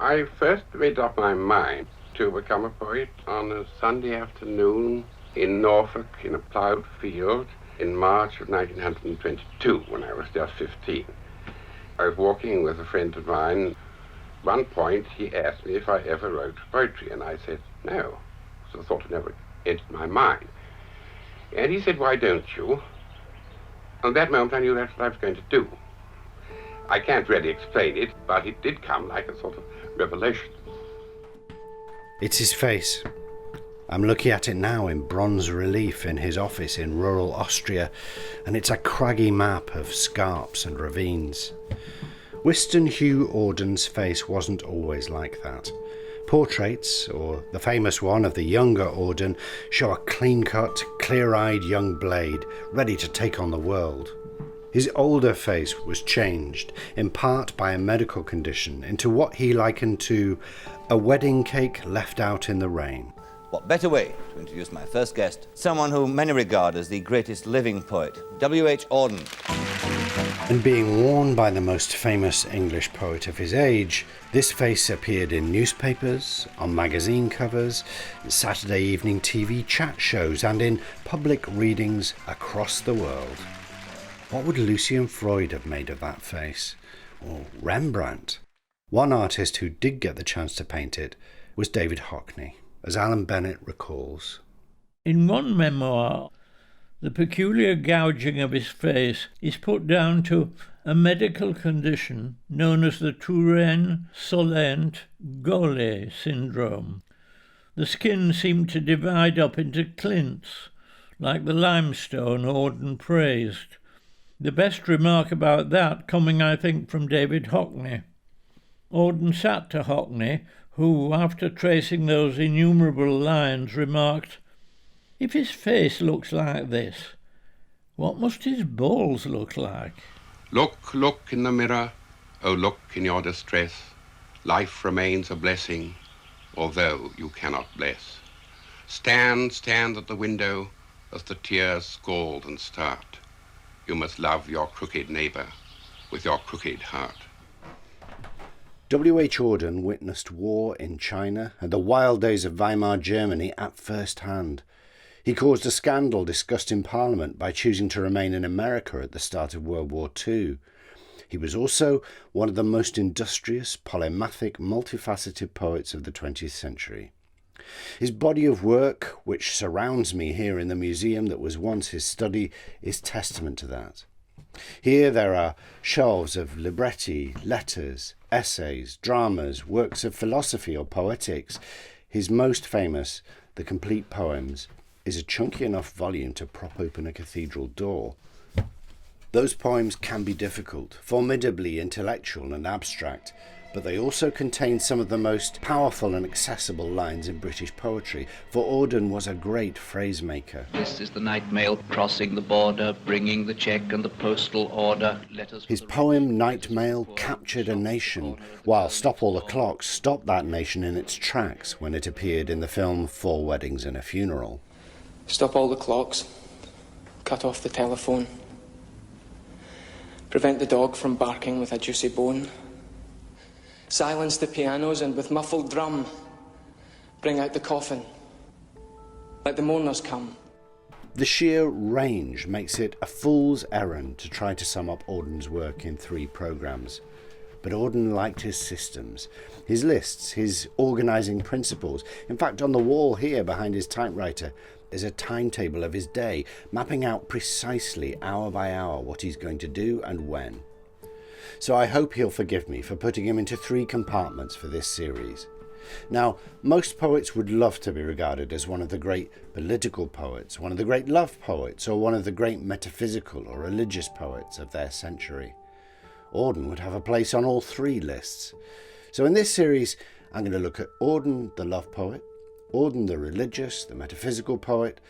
I first made up my mind to become a poet on a Sunday afternoon in Norfolk in a ploughed field in March of 1922, when I was just 15. I was walking with a friend of mine. At one point, he asked me if I ever wrote poetry, and I said no. So the thought had never entered my mind. And he said, why don't you? And at that moment, I knew that's what I was going to do. I can't really explain it, but it did come like a sort of revelation. It's his face. I'm looking at it now in bronze relief in his office in rural Austria, and it's a craggy map of scarps and ravines. Wystan Hugh Auden's face wasn't always like that. Portraits, or the famous one of the younger Auden, show a clean-cut, clear-eyed young blade, ready to take on the world. His older face was changed, in part by a medical condition, into what he likened to a wedding cake left out in the rain. What better way to introduce my first guest, someone whom many regard as the greatest living poet, W.H. Auden. And being worn by the most famous English poet of his age, this face appeared in newspapers, on magazine covers, Saturday evening TV chat shows, and in public readings across the world. What would Lucian Freud have made of that face? Or Rembrandt? One artist who did get the chance to paint it was David Hockney, as Alan Bennett recalls. In one memoir, the peculiar gouging of his face is put down to a medical condition known as the Touraine-Solent-Gaulet syndrome. The skin seemed to divide up into clints, like the limestone Auden praised. The best remark about that coming, I think, from David Hockney. Auden sat to Hockney, who, after tracing those innumerable lines, remarked, "If his face looks like this, what must his balls look like?" Look, look in the mirror, oh look in your distress. Life remains a blessing, although you cannot bless. Stand, stand at the window as the tears scald and start. You must love your crooked neighbour with your crooked heart. W.H. Auden witnessed war in China and the wild days of Weimar Germany at first hand. He caused a scandal discussed in Parliament by choosing to remain in America at the start of World War II. He was also one of the most industrious, polymathic, multifaceted poets of the 20th century. His body of work, which surrounds me here in the museum that was once his study, is testament to that. Here there are shelves of libretti, letters, essays, dramas, works of philosophy or poetics. His most famous, The Complete Poems, is a chunky enough volume to prop open a cathedral door. Those poems can be difficult, formidably intellectual and abstract, but they also contain some of the most powerful and accessible lines in British poetry, for Auden was a great phrase maker. This is the night mail crossing the border, bringing the check and the postal order. His poem Night Mail captured a nation, while Stop All the Clocks stopped that nation in its tracks when it appeared in the film 4 Weddings and a Funeral. Stop all the clocks. Cut off the telephone. Prevent the dog from barking with a juicy bone. Silence the pianos and with muffled drum, bring out the coffin. Let the mourners come. The sheer range makes it a fool's errand to try to sum up Auden's work in 3 programmes. But Auden liked his systems, his lists, his organising principles. In fact, on the wall here behind his typewriter is a timetable of his day, mapping out precisely hour by hour what he's going to do and when. So I hope he'll forgive me for putting him into 3 compartments for this series. Now, most poets would love to be regarded as one of the great political poets, one of the great love poets, or one of the great metaphysical or religious poets of their century. Auden would have a place on all 3 lists. So in this series, I'm going to look at Auden, the love poet, Auden, the religious, the metaphysical poet,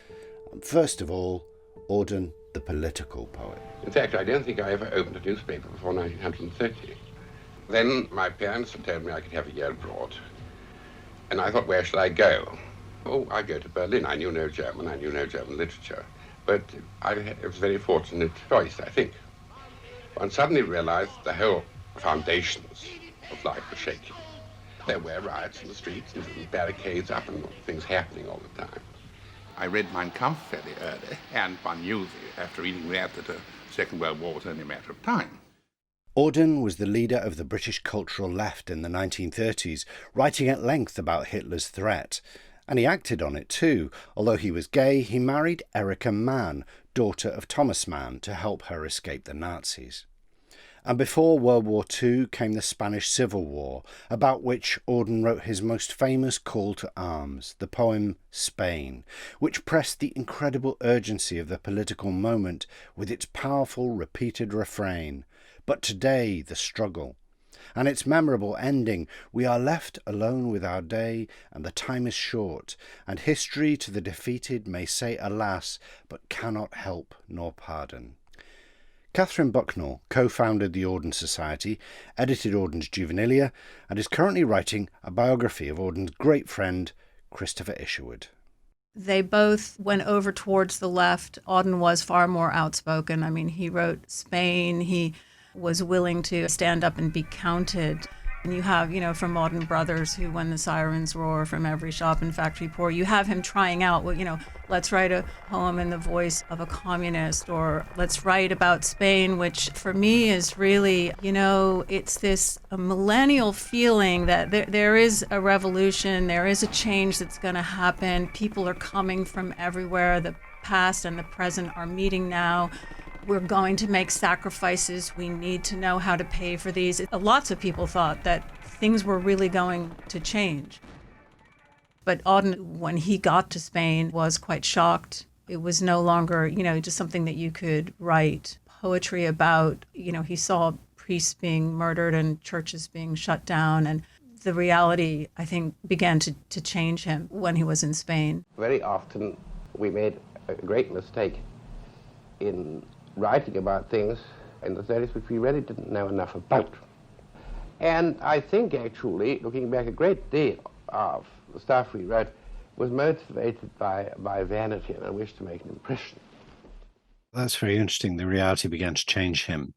and first of all, Auden, the political poet. In fact, I don't think I ever opened a newspaper before 1930. Then my parents had told me I could have a year abroad. And I thought, where should I go? Oh, I'd go to Berlin. I knew no German. I knew no German literature. But it was a very fortunate choice, I think. One suddenly realized the whole foundations of life were shaking. There were riots in the streets and barricades up and things happening all the time. I read Mein Kampf fairly early, and one knew after reading that the Second World War was only a matter of time. Auden was the leader of the British cultural left in the 1930s, writing at length about Hitler's threat. And he acted on it too. Although he was gay, he married Erika Mann, daughter of Thomas Mann, to help her escape the Nazis. And before World War II came the Spanish Civil War, about which Auden wrote his most famous call to arms, the poem Spain, which pressed the incredible urgency of the political moment with its powerful repeated refrain, "But today the struggle." And its memorable ending, "We are left alone with our day, and the time is short, and history to the defeated may say alas, but cannot help nor pardon." Catherine Bucknell co-founded the Auden Society, edited Auden's Juvenilia, and is currently writing a biography of Auden's great friend, Christopher Isherwood. They both went over towards the left. Auden was far more outspoken. I mean, he wrote Spain. He was willing to stand up and be counted. And you have, from Auden Brothers, who when the sirens roar from every shop and factory pour, you have him trying out, let's write a poem in the voice of a communist, or let's write about Spain, which for me is really, it's this a millennial feeling that there is a revolution, there is a change that's going to happen. People are coming from everywhere. The past and the present are meeting now. We're going to make sacrifices. We need to know how to pay for these. Lots of people thought that things were really going to change. But Auden, when he got to Spain, was quite shocked. It was no longer, just something that you could write poetry about. He saw priests being murdered and churches being shut down. And the reality, I think, began to change him when he was in Spain. Very often we made a great mistake in writing about things in the 30s which we really didn't know enough about. And I think actually, looking back, a great deal of the stuff we wrote was motivated by vanity and a wish to make an impression. That's very interesting. The reality began to change him.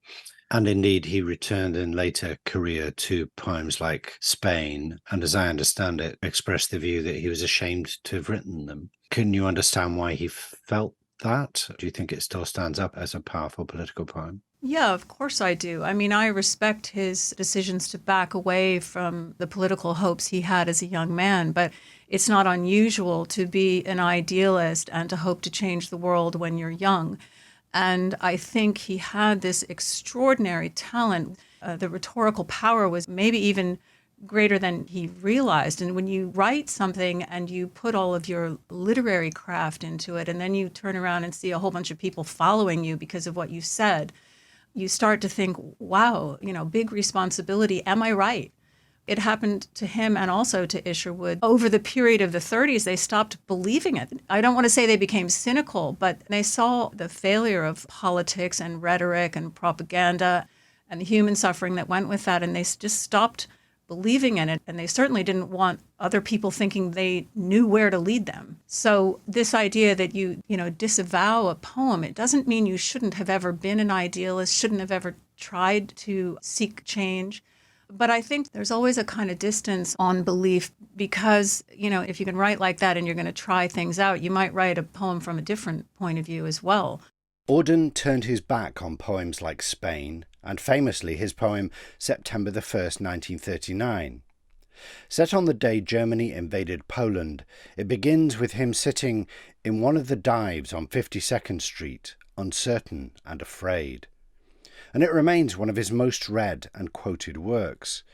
And indeed, he returned in later career to poems like Spain, and as I understand it, expressed the view that he was ashamed to have written them. Can you understand why he felt that? Do you think it still stands up as a powerful political poem? Yeah, of course I do. I mean, I respect his decisions to back away from the political hopes he had as a young man, but it's not unusual to be an idealist and to hope to change the world when you're young. And I think he had this extraordinary talent. The rhetorical power was maybe even greater than he realized. And when you write something and you put all of your literary craft into it, and then you turn around and see a whole bunch of people following you because of what you said, you start to think, wow, big responsibility. Am I right? It happened to him and also to Isherwood. Over the period of the 30s, they stopped believing it. I don't want to say they became cynical, but they saw the failure of politics and rhetoric and propaganda and the human suffering that went with that, and they just stopped believing in it, and they certainly didn't want other people thinking they knew where to lead them. So this idea that you disavow a poem, it doesn't mean you shouldn't have ever been an idealist, shouldn't have ever tried to seek change. But I think there's always a kind of distance on belief because, if you can write like that and you're going to try things out, you might write a poem from a different point of view as well. Auden turned his back on poems like Spain, and famously his poem September the 1st, 1939. Set on the day Germany invaded Poland, it begins with him sitting in one of the dives on 52nd Street, uncertain and afraid. And it remains one of his most read and quoted works,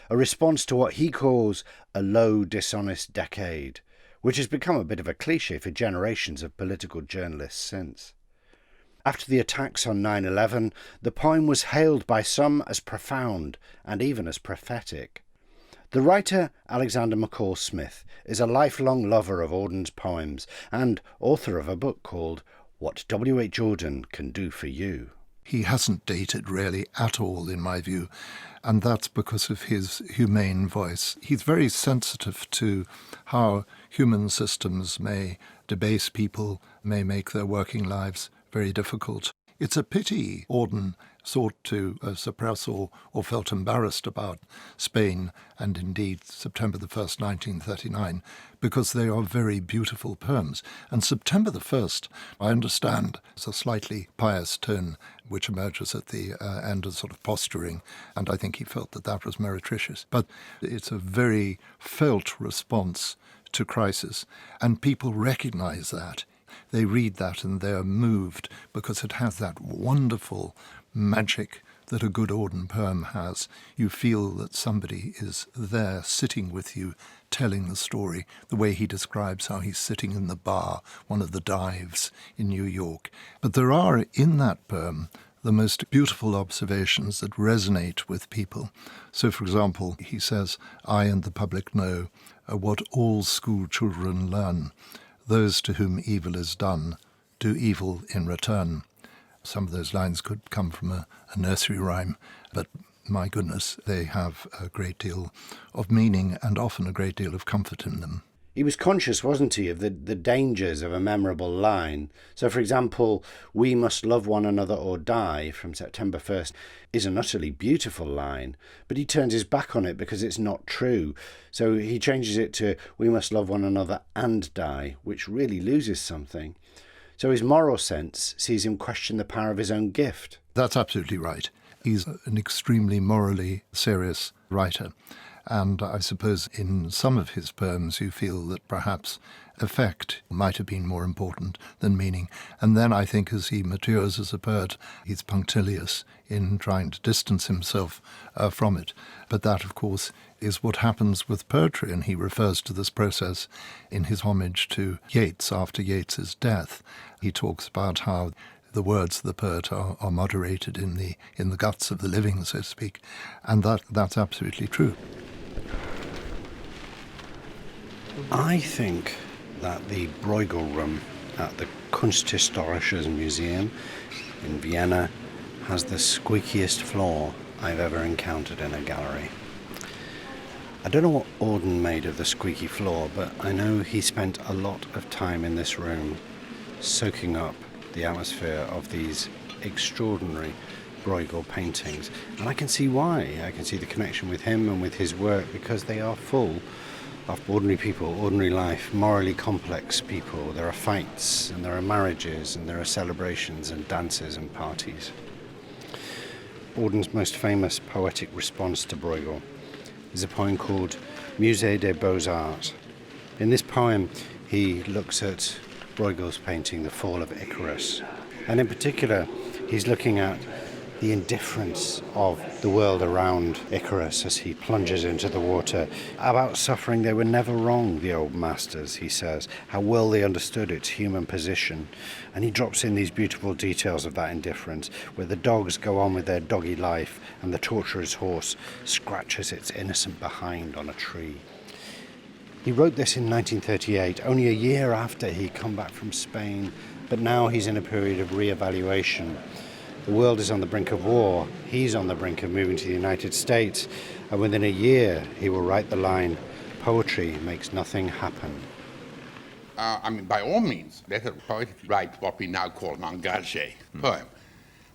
a response to what he calls a low, dishonest decade, which has become a bit of a cliché for generations of political journalists since. After the attacks on 9/11, the poem was hailed by some as profound and even as prophetic. The writer Alexander McCall Smith is a lifelong lover of Auden's poems and author of a book called What W.H. Auden Can Do for You. He hasn't dated really at all, in my view, and that's because of his humane voice. He's very sensitive to how human systems may debase people, may make their working lives very difficult. It's a pity Auden sought to suppress or felt embarrassed about Spain and indeed September the 1st, 1939, because they are very beautiful poems. And September the 1st, I understand, is a slightly pious tone which emerges at the end as sort of posturing, and I think he felt that that was meretricious. But it's a very felt response to crisis, and people recognize that. They read that and they're moved because it has that wonderful magic that a good Auden poem has. You feel that somebody is there sitting with you, telling the story, the way he describes how he's sitting in the bar, one of the dives in New York. But there are, in that poem, the most beautiful observations that resonate with people. So, for example, he says, "I and the public know what all school children learn. Those to whom evil is done do evil in return." Some of those lines could come from a nursery rhyme, but my goodness, they have a great deal of meaning and often a great deal of comfort in them. He was conscious, wasn't he, of the dangers of a memorable line. So, for example, "We must love one another or die" from September 1st is an utterly beautiful line, but he turns his back on it because it's not true. So he changes it to "We must love one another and die," which really loses something. So his moral sense sees him question the power of his own gift. That's absolutely right. He's an extremely morally serious writer. And I suppose in some of his poems you feel that perhaps effect might have been more important than meaning. And then I think as he matures as a poet, he's punctilious in trying to distance himself from it. But that, of course, is what happens with poetry, and he refers to this process in his homage to Yeats after Yeats's death. He talks about how the words of the poet are moderated in the guts of the living, so to speak. And that's absolutely true. I think that the Bruegel room at the Kunsthistorisches Museum in Vienna has the squeakiest floor I've ever encountered in a gallery. I don't know what Auden made of the squeaky floor, but I know he spent a lot of time in this room soaking up the atmosphere of these extraordinary Bruegel paintings. And I can see why. I can see the connection with him and with his work, because they are full of ordinary people, ordinary life, morally complex people. There are fights, and there are marriages, and there are celebrations and dances and parties. Auden's most famous poetic response to Bruegel is a poem called Musée des Beaux-Arts. In this poem, he looks at Bruegel's painting, The Fall of Icarus. And in particular, he's looking at the indifference of the world around Icarus as he plunges into the water. About suffering, they were never wrong, the old masters, he says. How well they understood its human position. And he drops in these beautiful details of that indifference, where the dogs go on with their doggy life and the torturer's horse scratches its innocent behind on a tree. He wrote this in 1938, only a year after he'd come back from Spain, but now he's in a period of re-evaluation. The world is on the brink of war. He's on the brink of moving to the United States. And within a year, he will write the line, "Poetry makes nothing happen." By all means, let a poet write what we now call an engagé poem.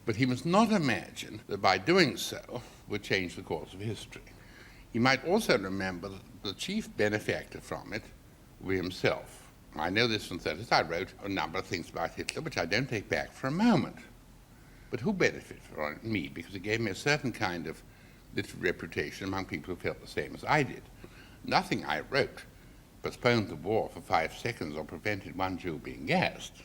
But he must not imagine that by doing so would change the course of history. He might also remember that the chief benefactor from it was himself. I know this from that. I wrote a number of things about Hitler, which I don't take back for a moment. But who benefited from it? Me, because it gave me a certain kind of literary reputation among people who felt the same as I did. Nothing I wrote postponed the war for 5 seconds or prevented one Jew being gassed.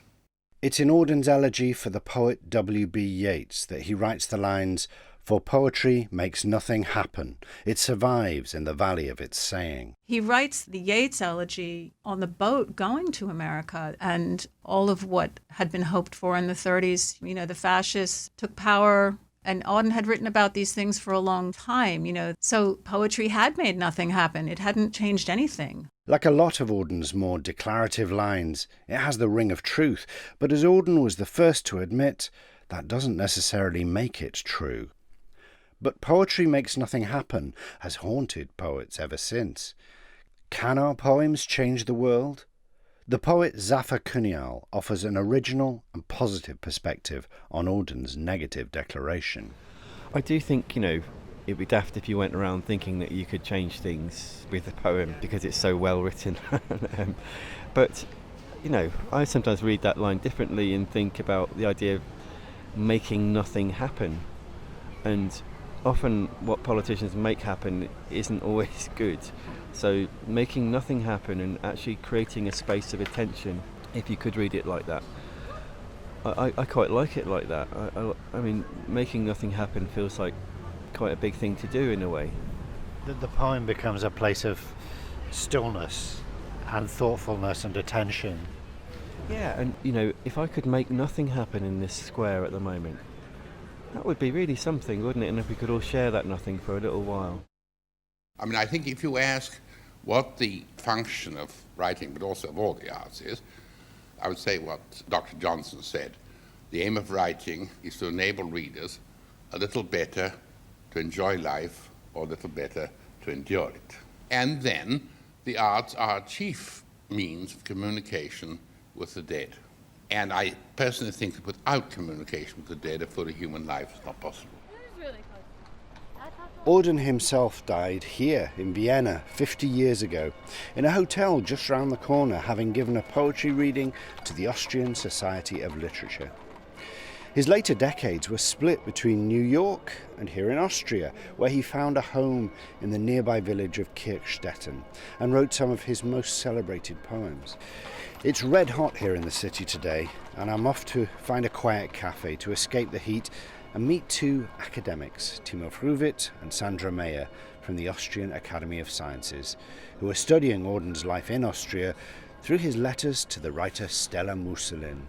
It's in Auden's elegy for the poet W.B. Yeats that he writes the lines, "For poetry makes nothing happen. It survives in the valley of its saying." He writes the Yeats elegy on the boat going to America, and all of what had been hoped for in the 30s. The fascists took power, and Auden had written about these things for a long time, So poetry had made nothing happen. It hadn't changed anything. Like a lot of Auden's more declarative lines, it has the ring of truth, but as Auden was the first to admit, that doesn't necessarily make it true. But poetry makes nothing happen has haunted poets ever since. Can our poems change the world? The poet Zafar Kunyal offers an original and positive perspective on Auden's negative declaration. I do think, it'd be daft if you went around thinking that you could change things with a poem because it's so well written. But, I sometimes read that line differently and think about the idea of making nothing happen. And often what politicians make happen isn't always good. So making nothing happen and actually creating a space of attention, if you could read it like that, I quite like it like that. I mean, making nothing happen feels like quite a big thing to do in a way. The poem becomes a place of stillness and thoughtfulness and attention. Yeah, and if I could make nothing happen in this square at the moment, that would be really something, wouldn't it? And if we could all share that nothing for a little while. I mean, I think if you ask what the function of writing, but also of all the arts is, I would say what Dr. Johnson said. The aim of writing is to enable readers a little better to enjoy life or a little better to endure it. And then the arts are a chief means of communication with the dead. And I personally think that without communication with the dead, a fully human life is not possible. Auden himself died here in Vienna 50 years ago, in a hotel just round the corner, having given a poetry reading to the Austrian Society of Literature. His later decades were split between New York and here in Austria, where he found a home in the nearby village of Kirchstetten and wrote some of his most celebrated poems. It's red hot here in the city today, and I'm off to find a quiet cafe to escape the heat and meet two academics, Timo Fruwit and Sandra Meyer, from the Austrian Academy of Sciences, who are studying Auden's life in Austria through his letters to the writer Stella Musselin.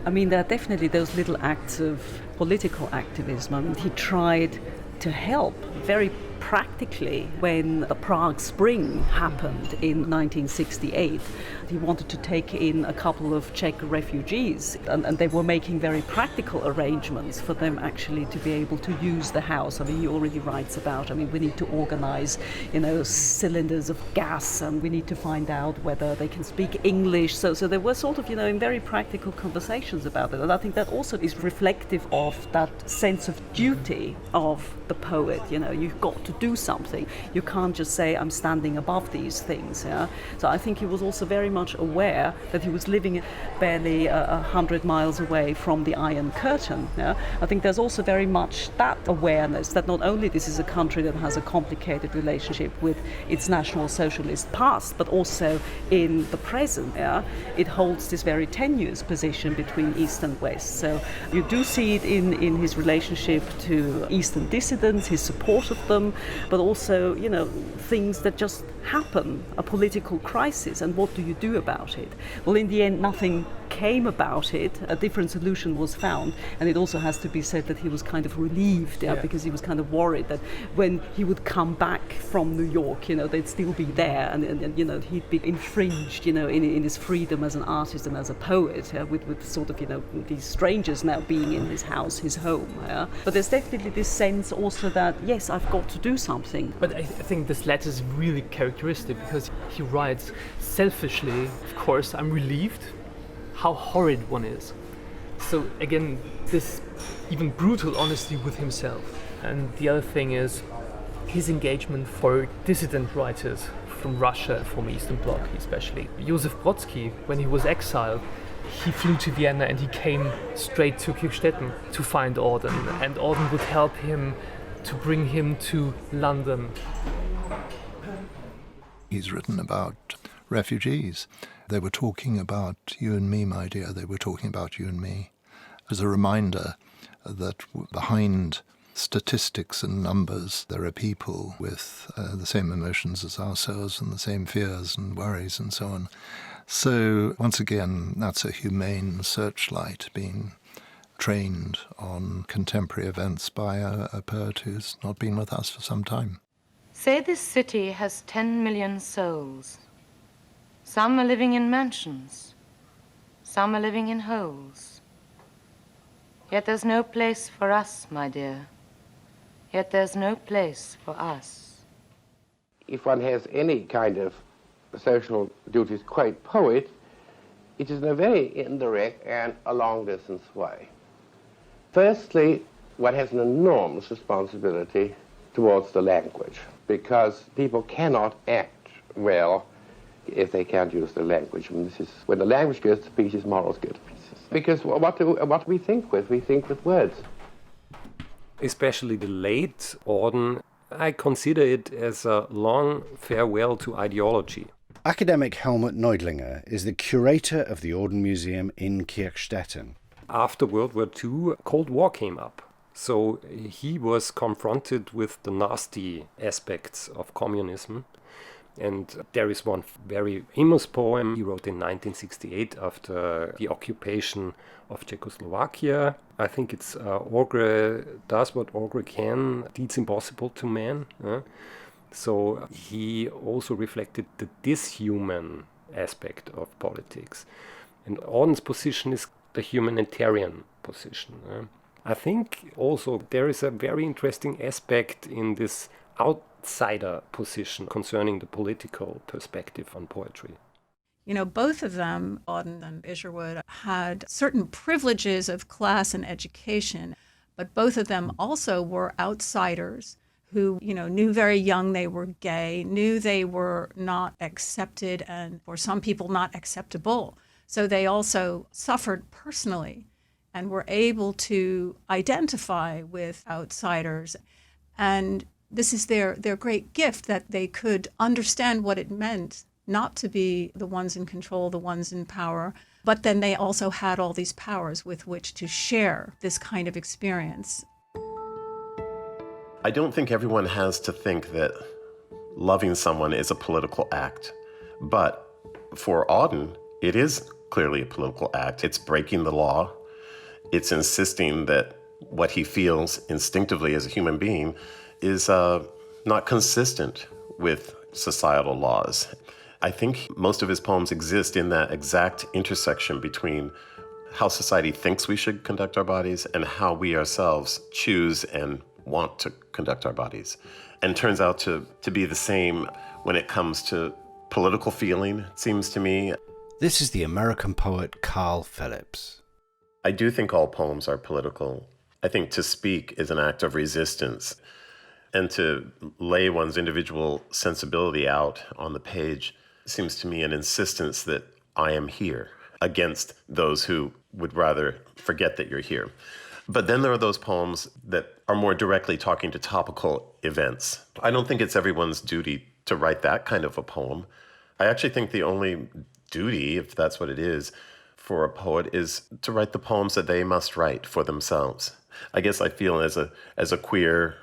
I mean, there are definitely those little acts of political activism. I mean, he tried to help very practically when the Prague Spring happened in 1968. He wanted to take in a couple of Czech refugees, and they were making very practical arrangements for them actually to be able to use the house. I mean, he already writes about, we need to organize, cylinders of gas, and we need to find out whether they can speak English. So there were sort of, in very practical conversations about it. And I think that also is reflective of that sense of duty of the poet. You've got to do something. You can't just say, I'm standing above these things. Yeah? So I think he was also very much aware that he was living barely 100 miles away from the Iron Curtain. Yeah? I think there's also very much that awareness that not only this is a country that has a complicated relationship with its National Socialist past, but also in the present. Yeah? It holds this very tenuous position between East and West. So you do see it in his relationship to Eastern dissidents, his support of them, but also, things that just happen, a political crisis, and what do you do about it? Well, in the end, nothing came about it. A different solution was found, and it also has to be said that he was kind of relieved, because he was kind of worried that when he would come back from New York, they'd still be there, and he'd be infringed, in his freedom as an artist and as a poet, with sort of, these strangers now being in his house, his home. But there's definitely this sense also that, yes, I've got to do something. But I think this letter is really characteristic because he writes selfishly, of course, I'm relieved how horrid one is. So again, this even brutal honesty with himself. And the other thing is his engagement for dissident writers from Russia, from Eastern Bloc especially. Josef Brodsky, when he was exiled, he flew to Vienna and he came straight to Kirchstetten to find Auden, and Auden would help him to bring him to London. He's written about refugees. They were talking about you and me, my dear. They were talking about you and me. As a reminder that behind statistics and numbers, there are people with the same emotions as ourselves and the same fears and worries and so on. So, once again, that's a humane searchlight being trained on contemporary events by a poet who's not been with us for some time. Say this city has 10 million souls. Some are living in mansions. Some are living in holes. Yet there's no place for us, my dear. Yet there's no place for us. If one has any kind of social duties quite poet, it is in a very indirect and a long-distance way. Firstly, one has an enormous responsibility towards the language, because people cannot act well if they can't use the language. And this is when the language goes to pieces, morals go to pieces. Because what do we think with? We think with words. Especially the late Auden, I consider it as a long farewell to ideology. Academic Helmut Neudlinger is the curator of the Auden Museum in Kirchstetten. After World War II, Cold War came up. So he was confronted with the nasty aspects of communism. And there is one very famous poem he wrote in 1968 after the occupation of Czechoslovakia. I think it's Orgre does what Orgre can, deeds impossible to man. So he also reflected the dishuman aspect of politics. And Auden's position is the humanitarian position. I think also there is a very interesting aspect in this outsider position concerning the political perspective on poetry. You know, both of them, Auden and Isherwood, had certain privileges of class and education, but both of them also were outsiders who, you know, knew very young they were gay, knew they were not accepted and for some people not acceptable. So they also suffered personally and were able to identify with outsiders. And this is their great gift, that they could understand what it meant not to be the ones in control, the ones in power, but then they also had all these powers with which to share this kind of experience. I don't think everyone has to think that loving someone is a political act. But for Auden, it is clearly a political act. It's breaking the law. It's insisting that what he feels instinctively as a human being is not consistent with societal laws. I think most of his poems exist in that exact intersection between how society thinks we should conduct our bodies and how we ourselves choose and want to conduct our bodies. And turns out to be the same when it comes to political feeling, it seems to me. This is the American poet Carl Phillips. I do think all poems are political. I think to speak is an act of resistance. And to lay one's individual sensibility out on the page seems to me an insistence that I am here against those who would rather forget that you're here. But then there are those poems that are more directly talking to topical events. I don't think it's everyone's duty to write that kind of a poem. I actually think the only duty, if that's what it is, for a poet is to write the poems that they must write for themselves. I guess I feel as a queer,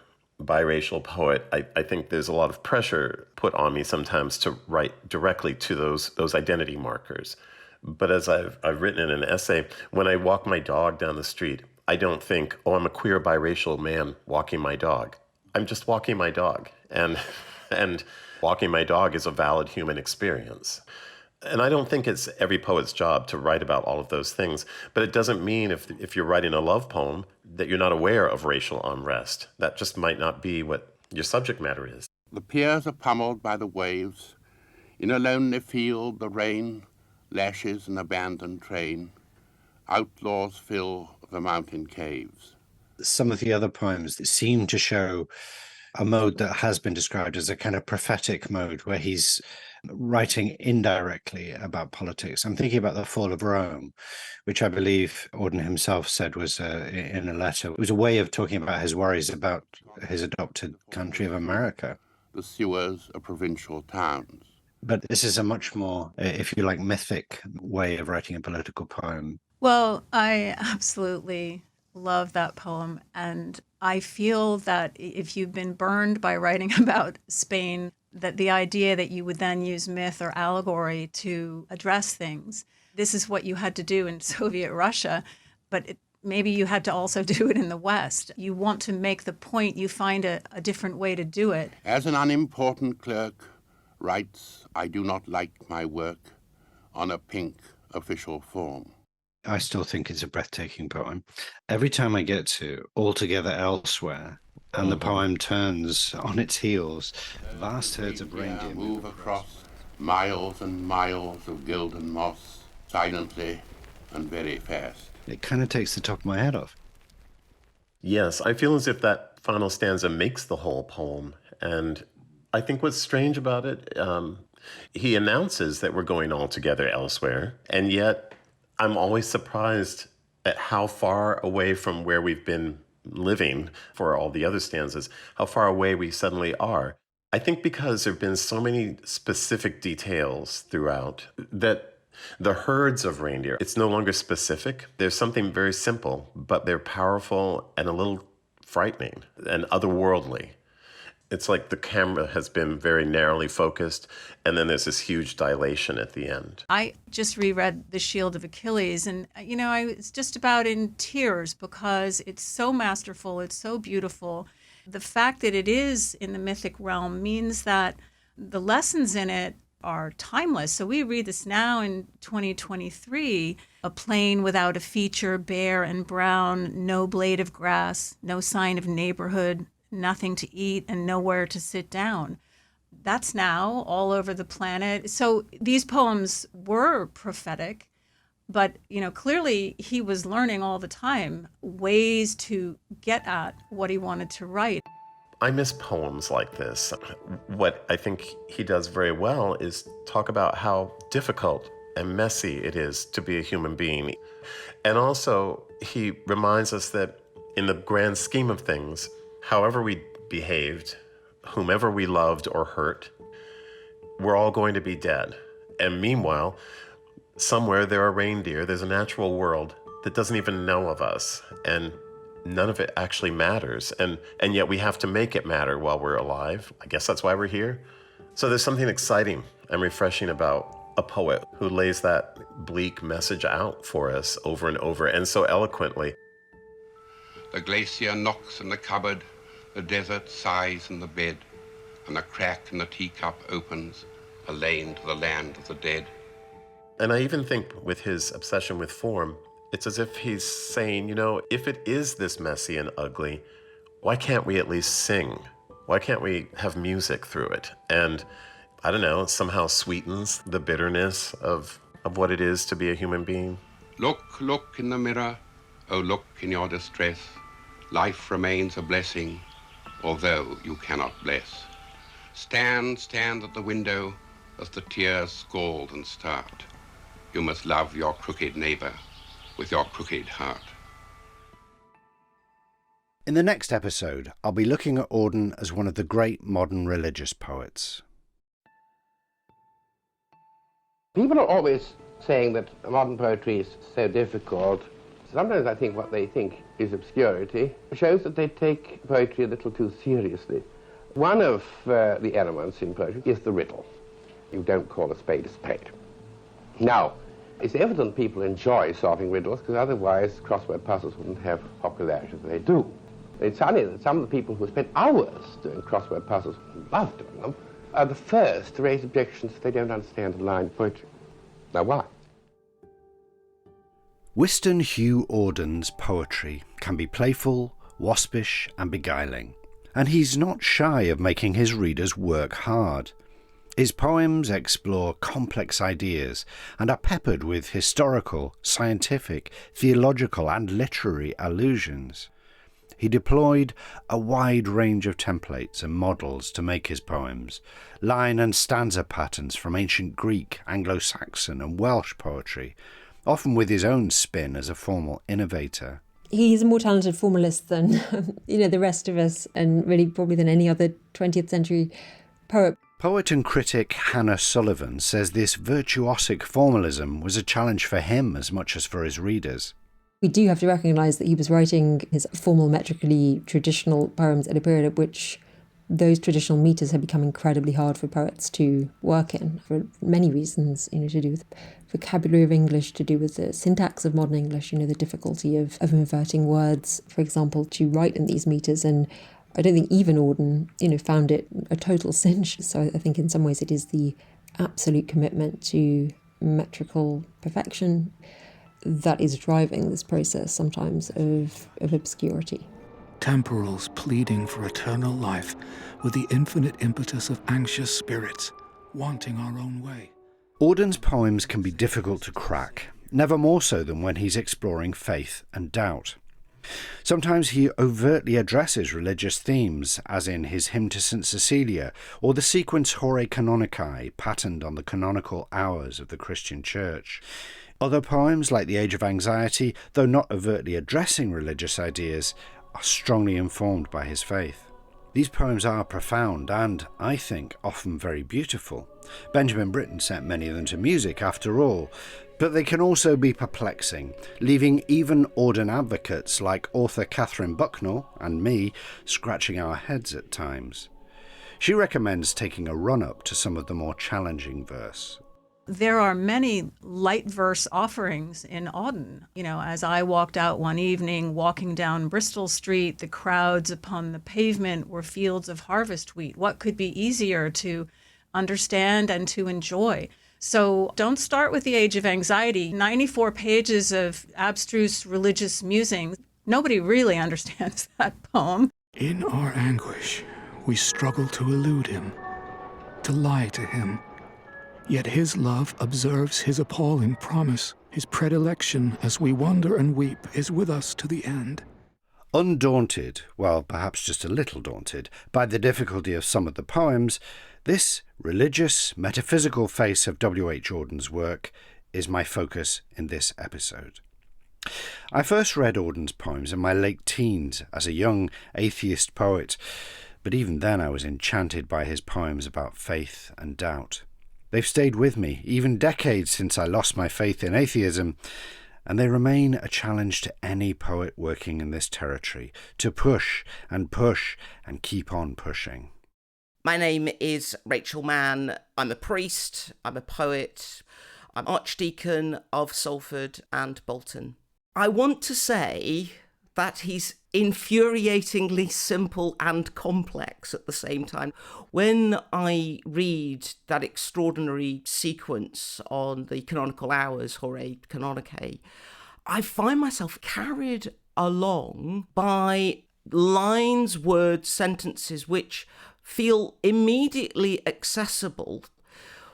biracial poet, I think there's a lot of pressure put on me sometimes to write directly to those identity markers. But as I've written in an essay, when I walk my dog down the street, I don't think, oh, I'm a queer biracial man walking my dog. I'm just walking my dog. And walking my dog is a valid human experience. And I don't think it's every poet's job to write about all of those things, but it doesn't mean if you're writing a love poem that you're not aware of racial unrest. That just might not be what your subject matter is. The piers are pummeled by the waves. In a lonely field, the rain lashes an abandoned train. Outlaws fill the mountain caves. Some of the other poems that seem to show a mode that has been described as a kind of prophetic mode where he's writing indirectly about politics. I'm thinking about The Fall of Rome, which I believe Auden himself said was in a letter. It was a way of talking about his worries about his adopted country of America. The sewers are provincial towns. But this is a much more, if you like, mythic way of writing a political poem. Well, I absolutely love that poem. And I feel that if you've been burned by writing about Spain, that the idea that you would then use myth or allegory to address things, this is what you had to do in Soviet Russia, but maybe you had to also do it in the West. You want to make the point, you find a different way to do it. As an unimportant clerk writes, I do not like my work on a pink official form. I still think it's a breathtaking poem. Every time I get to Altogether Elsewhere, and the poem turns on its heels, vast herds of reindeer move across miles and miles of gilden moss, silently and very fast. It kind of takes the top of my head off. Yes, I feel as if that final stanza makes the whole poem. And I think what's strange about it, he announces that we're going all together elsewhere, and yet I'm always surprised at how far away from where we've been living for all the other stanzas, how far away we suddenly are. I think because there have been so many specific details throughout that the herds of reindeer, it's no longer specific. There's something very simple, but they're powerful and a little frightening and otherworldly. It's like the camera has been very narrowly focused, and then there's this huge dilation at the end. I just reread The Shield of Achilles, and, I was just about in tears because it's so masterful, it's so beautiful. The fact that it is in the mythic realm means that the lessons in it are timeless. So we read this now in 2023, a plain without a feature, bare and brown, no blade of grass, no sign of neighborhood, nothing to eat, and nowhere to sit down. That's now all over the planet. So these poems were prophetic, but clearly he was learning all the time ways to get at what he wanted to write. I miss poems like this. What I think he does very well is talk about how difficult and messy it is to be a human being. And also, he reminds us that in the grand scheme of things, however we behaved, whomever we loved or hurt, we're all going to be dead. And meanwhile, somewhere there are reindeer, there's a natural world that doesn't even know of us, and none of it actually matters. And yet we have to make it matter while we're alive. I guess that's why we're here. So there's something exciting and refreshing about a poet who lays that bleak message out for us over and over, and so eloquently. The glacier knocks in the cupboard, the desert sighs in the bed, and a crack in the teacup opens, a lane to the land of the dead. And I even think with his obsession with form, it's as if he's saying, if it is this messy and ugly, why can't we at least sing? Why can't we have music through it? And I don't know, it somehow sweetens the bitterness of what it is to be a human being. Look, look in the mirror, oh look in your distress. Life remains a blessing, although you cannot bless. Stand, stand at the window as the tears scald and start. You must love your crooked neighbor with your crooked heart. In the next episode, I'll be looking at Auden as one of the great modern religious poets. People are always saying that modern poetry is so difficult. Sometimes I think what they think is obscurity shows that they take poetry a little too seriously. One of the elements in poetry is the riddle. You don't call a spade a spade. Now, it's evident people enjoy solving riddles because otherwise crossword puzzles wouldn't have popularity as they do. It's funny that some of the people who spend hours doing crossword puzzles and love doing them are the first to raise objections if they don't understand a line of poetry. Now, why? Wystan Hugh Auden's poetry can be playful, waspish and beguiling, and he's not shy of making his readers work hard. His poems explore complex ideas and are peppered with historical, scientific, theological and literary allusions. He deployed a wide range of templates and models to make his poems, line and stanza patterns from ancient Greek, Anglo-Saxon and Welsh poetry, often with his own spin as a formal innovator. He's a more talented formalist than the rest of us, and really probably than any other 20th century poet. Poet and critic Hannah Sullivan says this virtuosic formalism was a challenge for him as much as for his readers. We do have to recognise that he was writing his formal, metrically traditional poems at a period at which those traditional metres had become incredibly hard for poets to work in, for many reasons, to do with vocabulary of English, to do with the syntax of modern English, the difficulty of inverting words, for example, to write in these metres. And I don't think even Auden, found it a total cinch. So I think in some ways it is the absolute commitment to metrical perfection that is driving this process sometimes of obscurity. Temporals pleading for eternal life with the infinite impetus of anxious spirits, wanting our own way. Auden's poems can be difficult to crack, never more so than when he's exploring faith and doubt. Sometimes he overtly addresses religious themes, as in his hymn to St. Cecilia, or the sequence Horae Canonicae, patterned on the canonical hours of the Christian Church. Other poems, like The Age of Anxiety, though not overtly addressing religious ideas, are strongly informed by his faith. These poems are profound and, I think, often very beautiful. Benjamin Britten set many of them to music, after all, but they can also be perplexing, leaving even Auden advocates like author Catherine Bucknell and me scratching our heads at times. She recommends taking a run-up to some of the more challenging verse. There are many light verse offerings in Auden. You know, as I walked out one evening, walking down Bristol Street, the crowds upon the pavement were fields of harvest wheat. What could be easier to understand and to enjoy? So don't start with The Age of Anxiety. 94 pages of abstruse religious musing. Nobody really understands that poem. In our anguish, we struggle to elude him, to lie to him. Yet his love observes his appalling promise. His predilection, as we wander and weep, is with us to the end. Undaunted, well, perhaps just a little daunted, by the difficulty of some of the poems, this religious, metaphysical face of W.H. Auden's work is my focus in this episode. I first read Auden's poems in my late teens as a young atheist poet, but even then I was enchanted by his poems about faith and doubt. They've stayed with me, even decades since I lost my faith in atheism, and they remain a challenge to any poet working in this territory, to push and keep on pushing. My name is Rachel Mann. I'm a priest, I'm a poet, I'm Archdeacon of Salford and Bolton. I want to say that he's infuriatingly simple and complex at the same time. When I read that extraordinary sequence on the canonical hours, Horae Canonicae, I find myself carried along by lines, words, sentences which feel immediately accessible,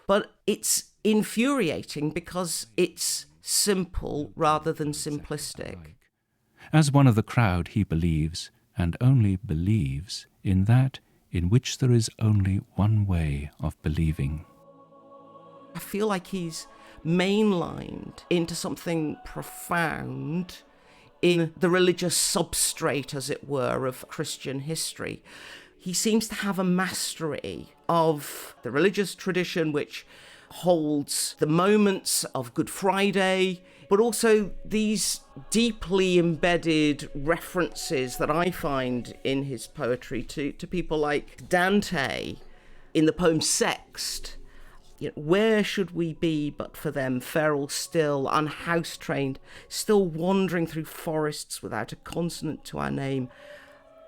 but it's infuriating because it's simple rather than simplistic. As one of the crowd, he believes, and only believes, in that in which there is only one way of believing. I feel like he's mainlined into something profound in the religious substrate, as it were, of Christian history. He seems to have a mastery of the religious tradition which holds the moments of Good Friday, but also these deeply embedded references that I find in his poetry to people like Dante in the poem Sext. You know, where should we be but for them, feral still, unhouse-trained, still wandering through forests without a consonant to our name?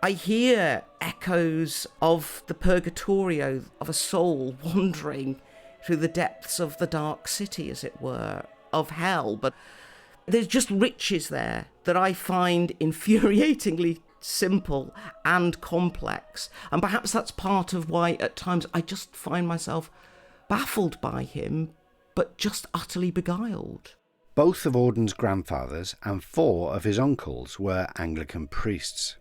I hear echoes of the purgatorio, of a soul wandering through the depths of the dark city, as it were, of hell. But there's just riches there that I find infuriatingly simple and complex. And perhaps that's part of why at times I just find myself baffled by him, but just utterly beguiled. Both of Auden's grandfathers and 4 of his uncles were Anglican priests.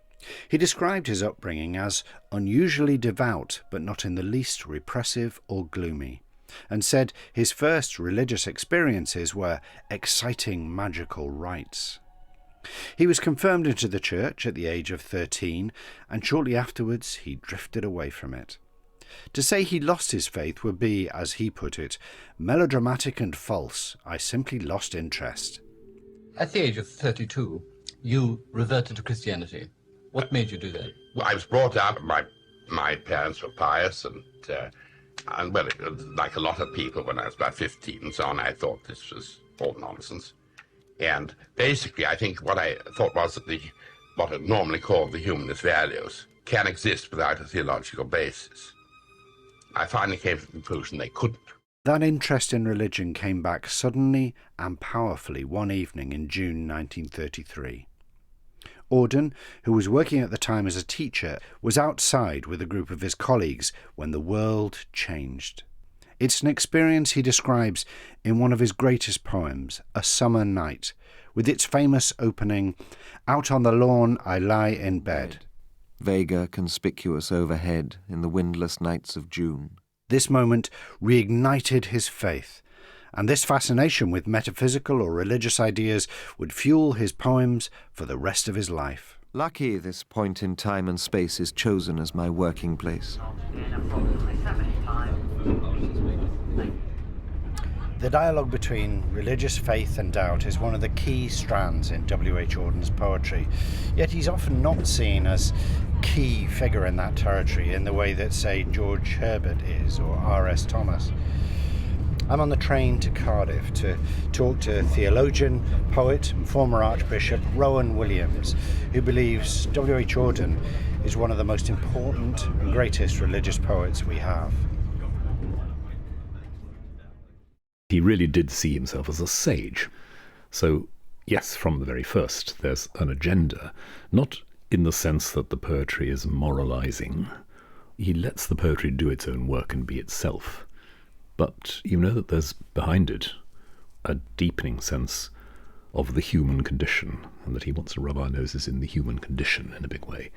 He described his upbringing as unusually devout, but not in the least repressive or gloomy, and said his first religious experiences were exciting magical rites. He was confirmed into the church at the age of 13, and shortly afterwards he drifted away from it. To say he lost his faith would be, as he put it, melodramatic and false. I simply lost interest. At the age of 32, you reverted to Christianity. What made you do that? Well, I was brought up, my parents were pious, and well, like a lot of people, when I was about 15 and so on, I thought this was all nonsense. And basically, I think what I thought was that what are normally called the humanist values can exist without a theological basis. I finally came to the conclusion they couldn't. That interest in religion came back suddenly and powerfully one evening in June 1933. Auden, who was working at the time as a teacher, was outside with a group of his colleagues when the world changed. It's an experience he describes in one of his greatest poems, A Summer Night, with its famous opening, "Out on the lawn I lie in bed." Vega conspicuous overhead in the windless nights of June. This moment reignited his faith, and this fascination with metaphysical or religious ideas would fuel his poems for the rest of his life. Lucky this point in time and space is chosen as my working place. The dialogue between religious faith and doubt is one of the key strands in W.H. Auden's poetry, yet he's often not seen as key figure in that territory in the way that, say, George Herbert is, or R.S. Thomas. I'm on the train to Cardiff to talk to theologian, poet and former Archbishop Rowan Williams, who believes W.H. Auden is one of the most important and greatest religious poets we have. He really did see himself as a sage. So, yes, from the very first, there's an agenda, not in the sense that the poetry is moralizing. He lets the poetry do its own work and be itself. But you know that there's behind it a deepening sense of the human condition, and that he wants to rub our noses in the human condition in a big way.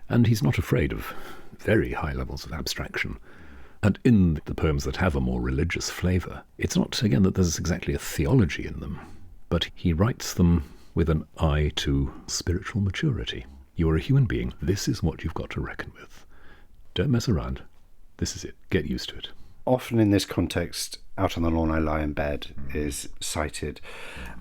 And he's not afraid of very high levels of abstraction. And in the poems that have a more religious flavour, it's not, again, that there's exactly a theology in them, but he writes them with an eye to spiritual maturity. You're a human being. This is what you've got to reckon with. Don't mess around. This is it. Get used to it. Often in this context, Out on the Lawn I Lie in Bed is cited,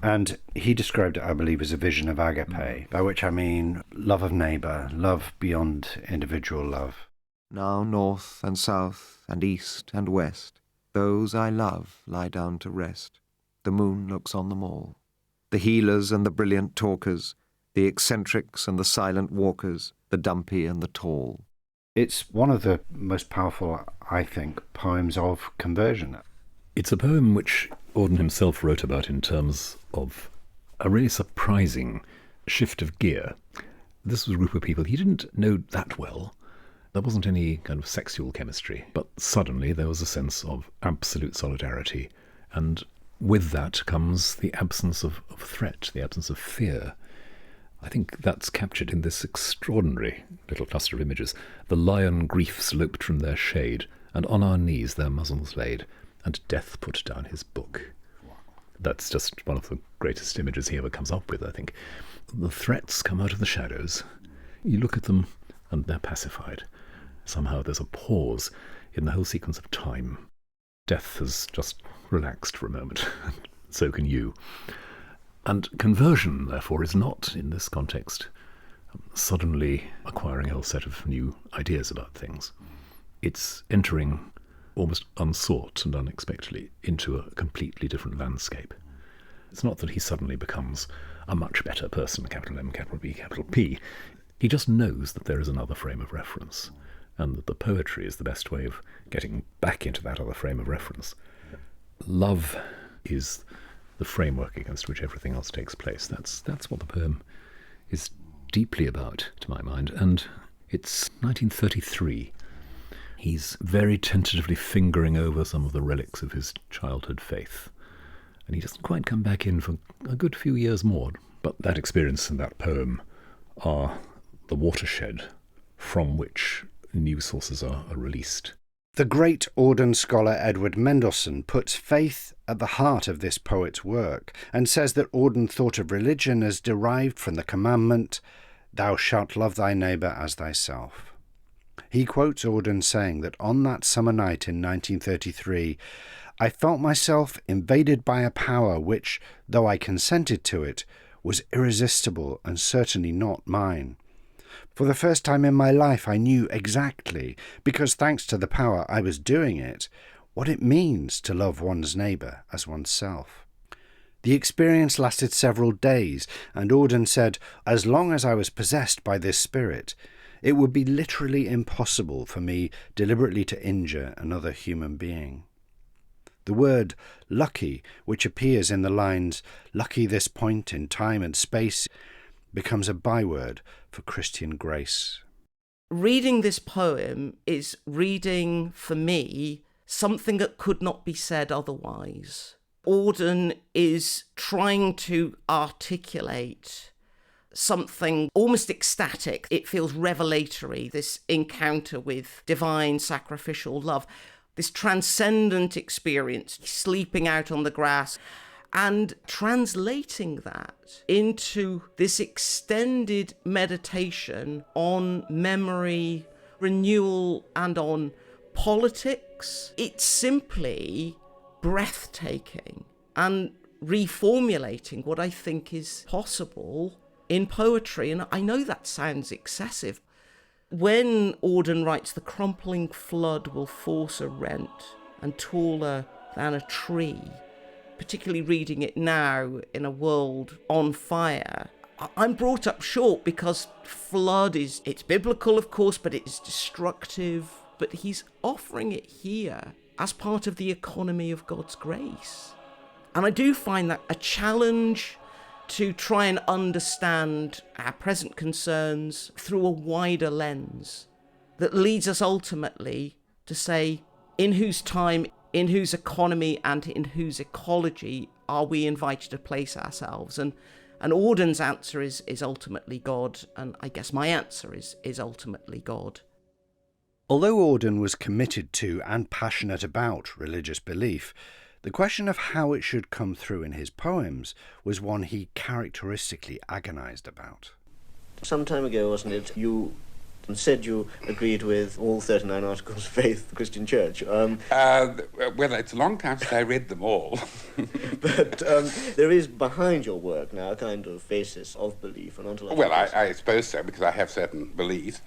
and he described it, I believe, as a vision of agape, by which I mean love of neighbour, love beyond individual love. Now north and south and east and west, those I love lie down to rest. The moon looks on them all. The healers and the brilliant talkers, the eccentrics and the silent walkers, the dumpy and the tall. It's one of the most powerful, I think, poems of conversion. It's a poem which Auden himself wrote about in terms of a really surprising shift of gear. This was a group of people he didn't know that well. There wasn't any kind of sexual chemistry, but suddenly there was a sense of absolute solidarity, and with that comes the absence of threat, the absence of fear. I think that's captured in this extraordinary little cluster of images. The lion griefs loped from their shade, and on our knees their muzzles laid, and death put down his book. That's just one of the greatest images he ever comes up with, I think. The threats come out of the shadows. You look at them, and they're pacified. Somehow there's a pause in the whole sequence of time. Death has just relaxed for a moment. So can you. And conversion, therefore, is not, in this context, suddenly acquiring a whole set of new ideas about things. It's entering almost unsought and unexpectedly into a completely different landscape. It's not that he suddenly becomes a much better person, capital M, capital B, capital P. He just knows that there is another frame of reference, and that the poetry is the best way of getting back into that other frame of reference. Love is the framework against which everything else takes place. That's what the poem is deeply about, to my mind. And it's 1933. He's very tentatively fingering over some of the relics of his childhood faith. And he doesn't quite come back in for a good few years more. But that experience and that poem are the watershed from which new sources are released. The great Auden scholar Edward Mendelssohn puts faith at the heart of this poet's work and says that Auden thought of religion as derived from the commandment, "Thou shalt love thy neighbour as thyself." He quotes Auden saying that on that summer night in 1933, "I felt myself invaded by a power which, though I consented to it, was irresistible and certainly not mine. For the first time in my life I knew exactly, because thanks to the power I was doing it, what it means to love one's neighbour as oneself." The experience lasted several days, and Auden said, "As long as I was possessed by this spirit, it would be literally impossible for me deliberately to injure another human being." The word lucky, which appears in the lines, "Lucky this point in time and space," becomes a byword for Christian grace. Reading this poem is reading, for me, something that could not be said otherwise. Auden is trying to articulate something almost ecstatic. It feels revelatory, this encounter with divine sacrificial love, this transcendent experience, sleeping out on the grass, and translating that into this extended meditation on memory, renewal, and on politics. It's simply breathtaking and reformulating what I think is possible in poetry. And I know that sounds excessive. When Auden writes, "The crumpling flood will force a rent, and taller than a tree," particularly reading it now in a world on fire, I'm brought up short because flood it's biblical, of course, but it's destructive. But he's offering it here as part of the economy of God's grace. And I do find that a challenge to try and understand our present concerns through a wider lens that leads us ultimately to say, in whose time, in whose economy, and in whose ecology are we invited to place ourselves? And Auden's answer is ultimately God, and I guess my answer is ultimately God. Although Auden was committed to and passionate about religious belief, the question of how it should come through in his poems was one he characteristically agonised about. Some time ago, wasn't it, you said you agreed with all 39 articles of faith of the Christian Church. Well, it's a long time since I read them all. But there is behind your work now a kind of basis of belief and ontological. Well, I suppose so, because I have certain beliefs.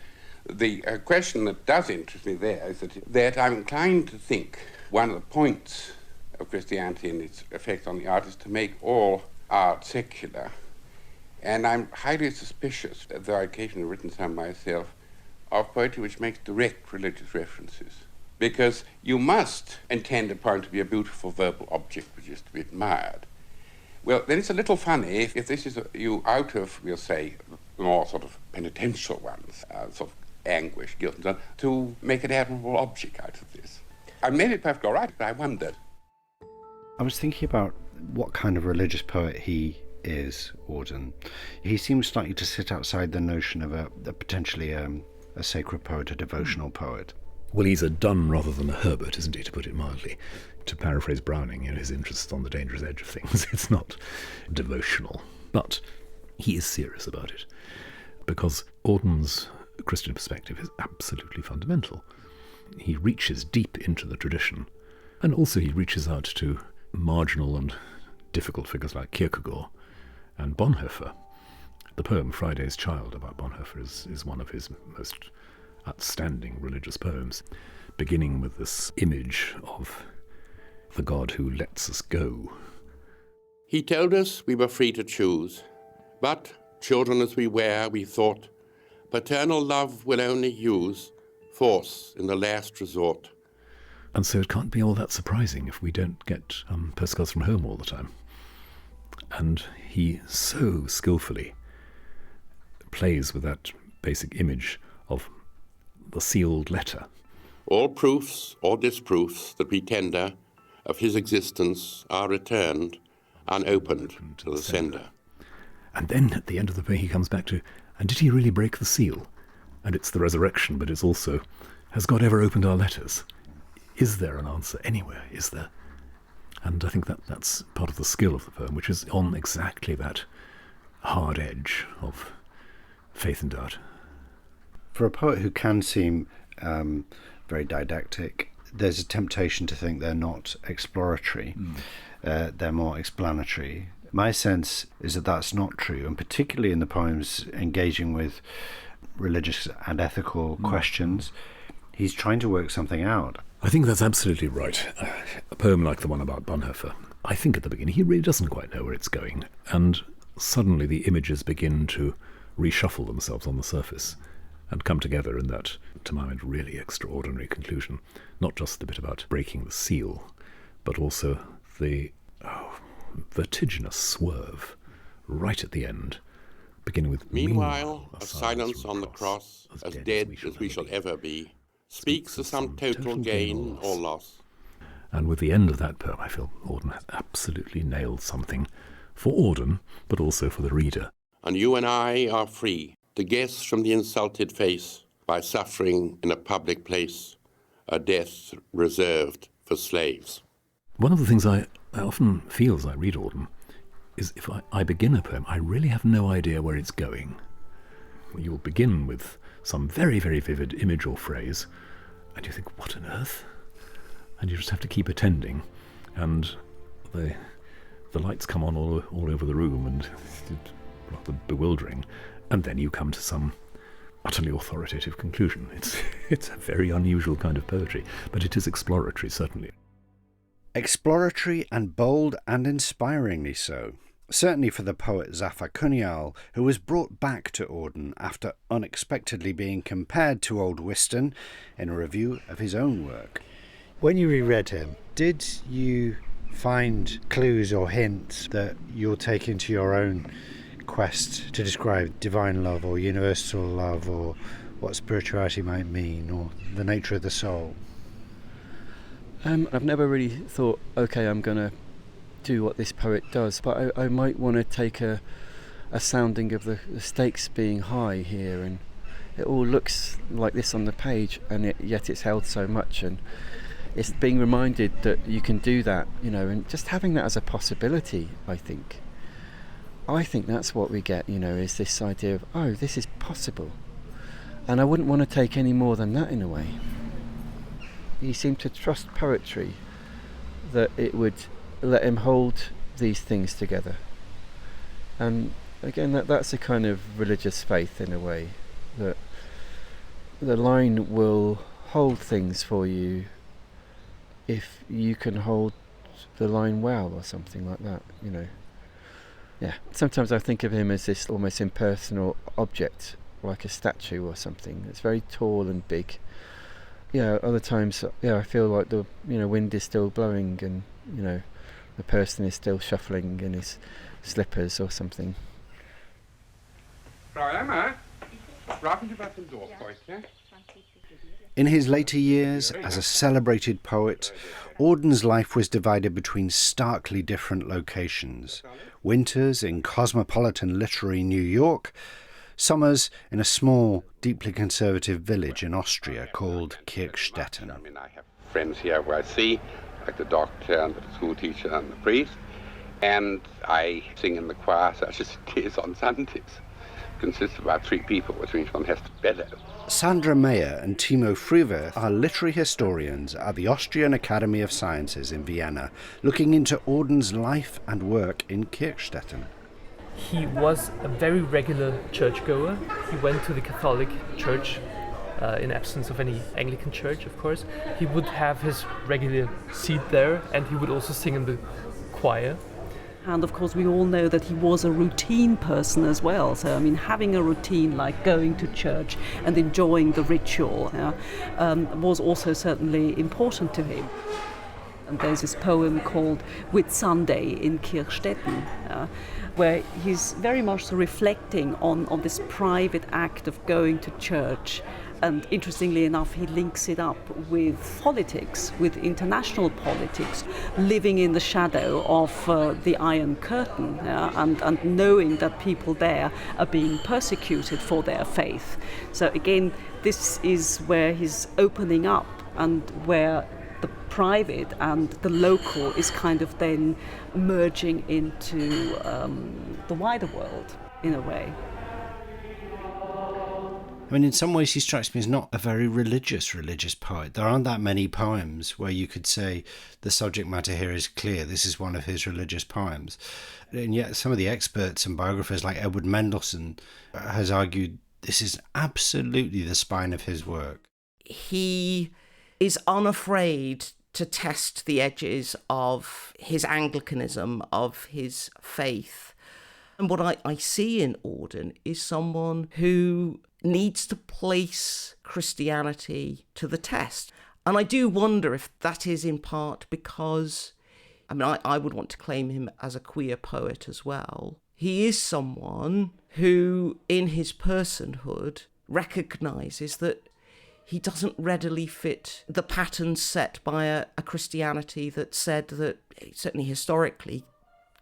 The question that does interest me there is that I'm inclined to think one of the points of Christianity and its effect on the art is to make all art secular. And I'm highly suspicious, though I've occasionally written some myself, of poetry which makes direct religious references. Because you must intend a poem to be a beautiful verbal object which is to be admired. Well, then it's a little funny if this is you out of, we'll say, the more sort of penitential ones, sort of anguish, guilt, and so on, to make an admirable object out of this. I made it perfectly all right, but I wondered. I was thinking about what kind of religious poet he is, Auden. He seems slightly to sit outside the notion of a potentially a sacred poet, a devotional poet. Well, he's a Donne rather than a Herbert, isn't he, to put it mildly? To paraphrase Browning, his interest on the dangerous edge of things. It's not devotional, but he is serious about it, because Auden's Christian perspective is absolutely fundamental. He reaches deep into the tradition, and also he reaches out to marginal and difficult figures like Kierkegaard and Bonhoeffer. The poem Friday's Child about Bonhoeffer is one of his most outstanding religious poems, beginning with this image of the God who lets us go. He told us we were free to choose, but, children as we were, we thought, paternal love will only use force in the last resort. And so it can't be all that surprising if we don't get postcards from home all the time. And he so skillfully plays with that basic image of the sealed letter. All proofs or disproofs that we tender of his existence are returned unopened to the sender. And then at the end of the play he comes back to, and did he really break the seal? And it's the resurrection, but it's also, has God ever opened our letters? Is there an answer anywhere? Is there? And I think that's part of the skill of the poem, which is on exactly that hard edge of faith and doubt. For a poet who can seem very didactic, there's a temptation to think they're not exploratory, they're more explanatory. My sense is that that's not true, and particularly in the poems engaging with religious and ethical questions, he's trying to work something out. I think that's absolutely right. A poem like the one about Bonhoeffer, I think at the beginning he really doesn't quite know where it's going, and suddenly the images begin to reshuffle themselves on the surface and come together in that, to my mind, really extraordinary conclusion. Not just the bit about breaking the seal, but also the vertiginous swerve right at the end, beginning with Meanwhile, a silence on the cross, as dead as we shall ever be, speaks of some total gain or loss, And with the end of that poem, I feel Auden has absolutely nailed something for Auden, but also for the reader. And you and I are free to guess from the insulted face by suffering in a public place a death reserved for slaves. One of the things I often feel as I read Auden is if I begin a poem, I really have no idea where it's going. You'll begin with some very, very vivid image or phrase, and you think, what on earth? And you just have to keep attending, and the lights come on all over the room, and it's rather bewildering, and then you come to some utterly authoritative conclusion. It's a very unusual kind of poetry, but it is exploratory, certainly. Exploratory and bold and inspiringly so. Certainly for the poet Zafar Kunyal, who was brought back to Auden after unexpectedly being compared to Old Whiston in a review of his own work. When you reread him, did you find clues or hints that you'll take into your own quest to describe divine love or universal love or what spirituality might mean or the nature of the soul? I've never really thought, okay, I'm going to do what this poet does, but I might want to take a sounding of the stakes being high here, and it all looks like this on the page, and yet it's held so much, and it's being reminded that you can do that, and just having that as a possibility, I think that's what we get, is this idea of, oh, this is possible, and I wouldn't want to take any more than that in a way. He seemed to trust poetry, that it would let him hold these things together. And again, that's a kind of religious faith in a way, that the line will hold things for you if you can hold the line well, or something like that, Yeah, sometimes I think of him as this almost impersonal object, like a statue or something. It's very tall and big. Other times, I feel like the wind is still blowing, and the person is still shuffling in his slippers or something. In his later years, as a celebrated poet, Auden's life was divided between starkly different locations. Winters in cosmopolitan literary New York, summers in a small, deeply conservative village in Austria called Kirchstetten. I have friends here who I see, like the doctor and the school teacher and the priest, and I sing in the choir such as it is on Sundays. It consists of about 3 people, which means one has to bellow. Sandra Meyer and Timo Frühwerth are literary historians at the Austrian Academy of Sciences in Vienna, looking into Auden's life and work in Kirchstetten. He was a very regular churchgoer. He went to the Catholic Church in absence of any Anglican church, of course. He would have his regular seat there, and he would also sing in the choir. And of course we all know that he was a routine person as well. So having a routine like going to church and enjoying the ritual was also certainly important to him. And there's this poem called Whitsunday in Kirchstetten, where he's very much reflecting on this private act of going to church. And interestingly enough, he links it up with politics, with international politics, living in the shadow of the Iron Curtain, and knowing that people there are being persecuted for their faith. So again, this is where he's opening up, and where the private and the local is kind of then merging into the wider world, in a way. In some ways he strikes me as not a very religious poet. There aren't that many poems where you could say the subject matter here is clear, this is one of his religious poems. And yet some of the experts and biographers like Edward Mendelssohn has argued this is absolutely the spine of his work. He is unafraid to test the edges of his Anglicanism, of his faith. And what I see in Auden is someone who needs to place Christianity to the test. And I do wonder if that is in part because, I would want to claim him as a queer poet as well. He is someone who, in his personhood, recognises that he doesn't readily fit the patterns set by a Christianity that said that, certainly historically,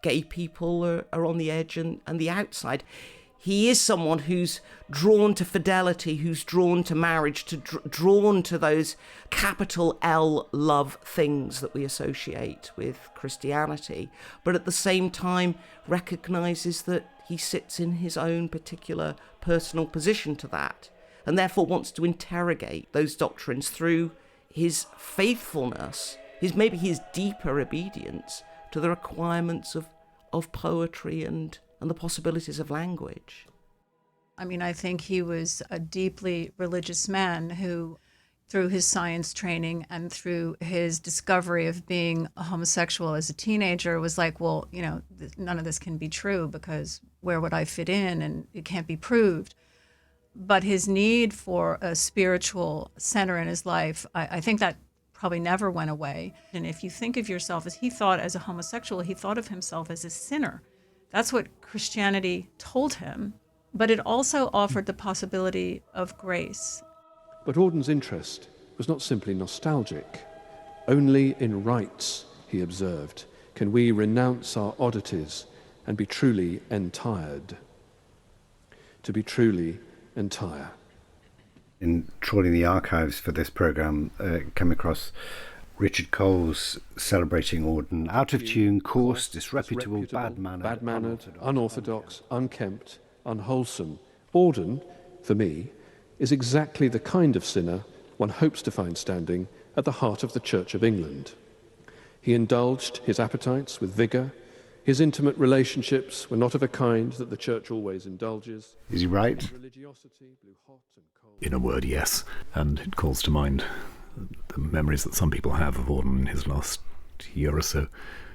gay people are on the edge and the outside. He is someone who's drawn to fidelity, who's drawn to marriage, drawn to those capital L love things that we associate with Christianity, but at the same time recognises that he sits in his own particular personal position to that, and therefore wants to interrogate those doctrines through his faithfulness, maybe his deeper obedience to the requirements of poetry and the possibilities of language. I mean, I think he was a deeply religious man who, through his science training and through his discovery of being a homosexual as a teenager, was like, well, you know, none of this can be true because where would I fit in, and it can't be proved. But his need for a spiritual center in his life, I think that probably never went away. And if you think of yourself as he thought as a homosexual, he thought of himself as a sinner. That's what Christianity told him, but it also offered the possibility of grace. But Auden's interest was not simply nostalgic. Only in rites, he observed, can we renounce our oddities and be truly entired. To be truly entire. In trawling the archives for this programme, came across Richard Cole's celebrating Auden. Out of tune, coarse, disreputable, bad-mannered, unorthodox, unkempt, unwholesome. Auden, for me, is exactly the kind of sinner one hopes to find standing at the heart of the Church of England. He indulged his appetites with vigour. His intimate relationships were not of a kind that the Church always indulges. Is he right? In a word, yes. And it calls to mind the memories that some people have of Auden in his last year or so,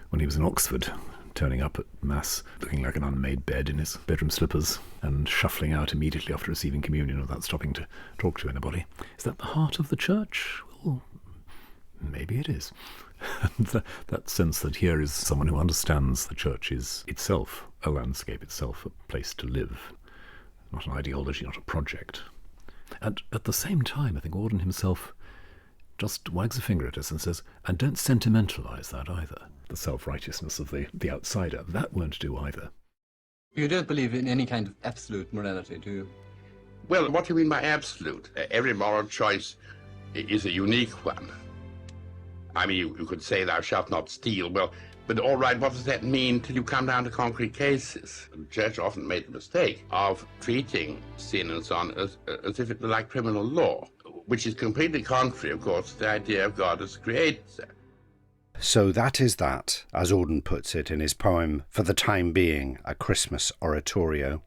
when he was in Oxford, turning up at Mass, looking like an unmade bed in his bedroom slippers, and shuffling out immediately after receiving communion without stopping to talk to anybody. Is that the heart of the Church? Well, maybe it is. That sense that here is someone who understands the Church is itself a landscape, itself a place to live, not an ideology, not a project. And at the same time, I think Auden himself just wags a finger at us and says, and don't sentimentalise that either. The self-righteousness of the outsider, that won't do either. You don't believe in any kind of absolute morality, do you? Well, what do you mean by absolute? Every moral choice is a unique one. I mean, you could say thou shalt not steal. Well, but all right, what does that mean till you come down to concrete cases? The Church often made the mistake of treating sin and so on as if it were like criminal law, which is completely contrary, of course, to the idea of God as creator. So that is that, as Auden puts it in his poem For the Time Being, a Christmas Oratorio.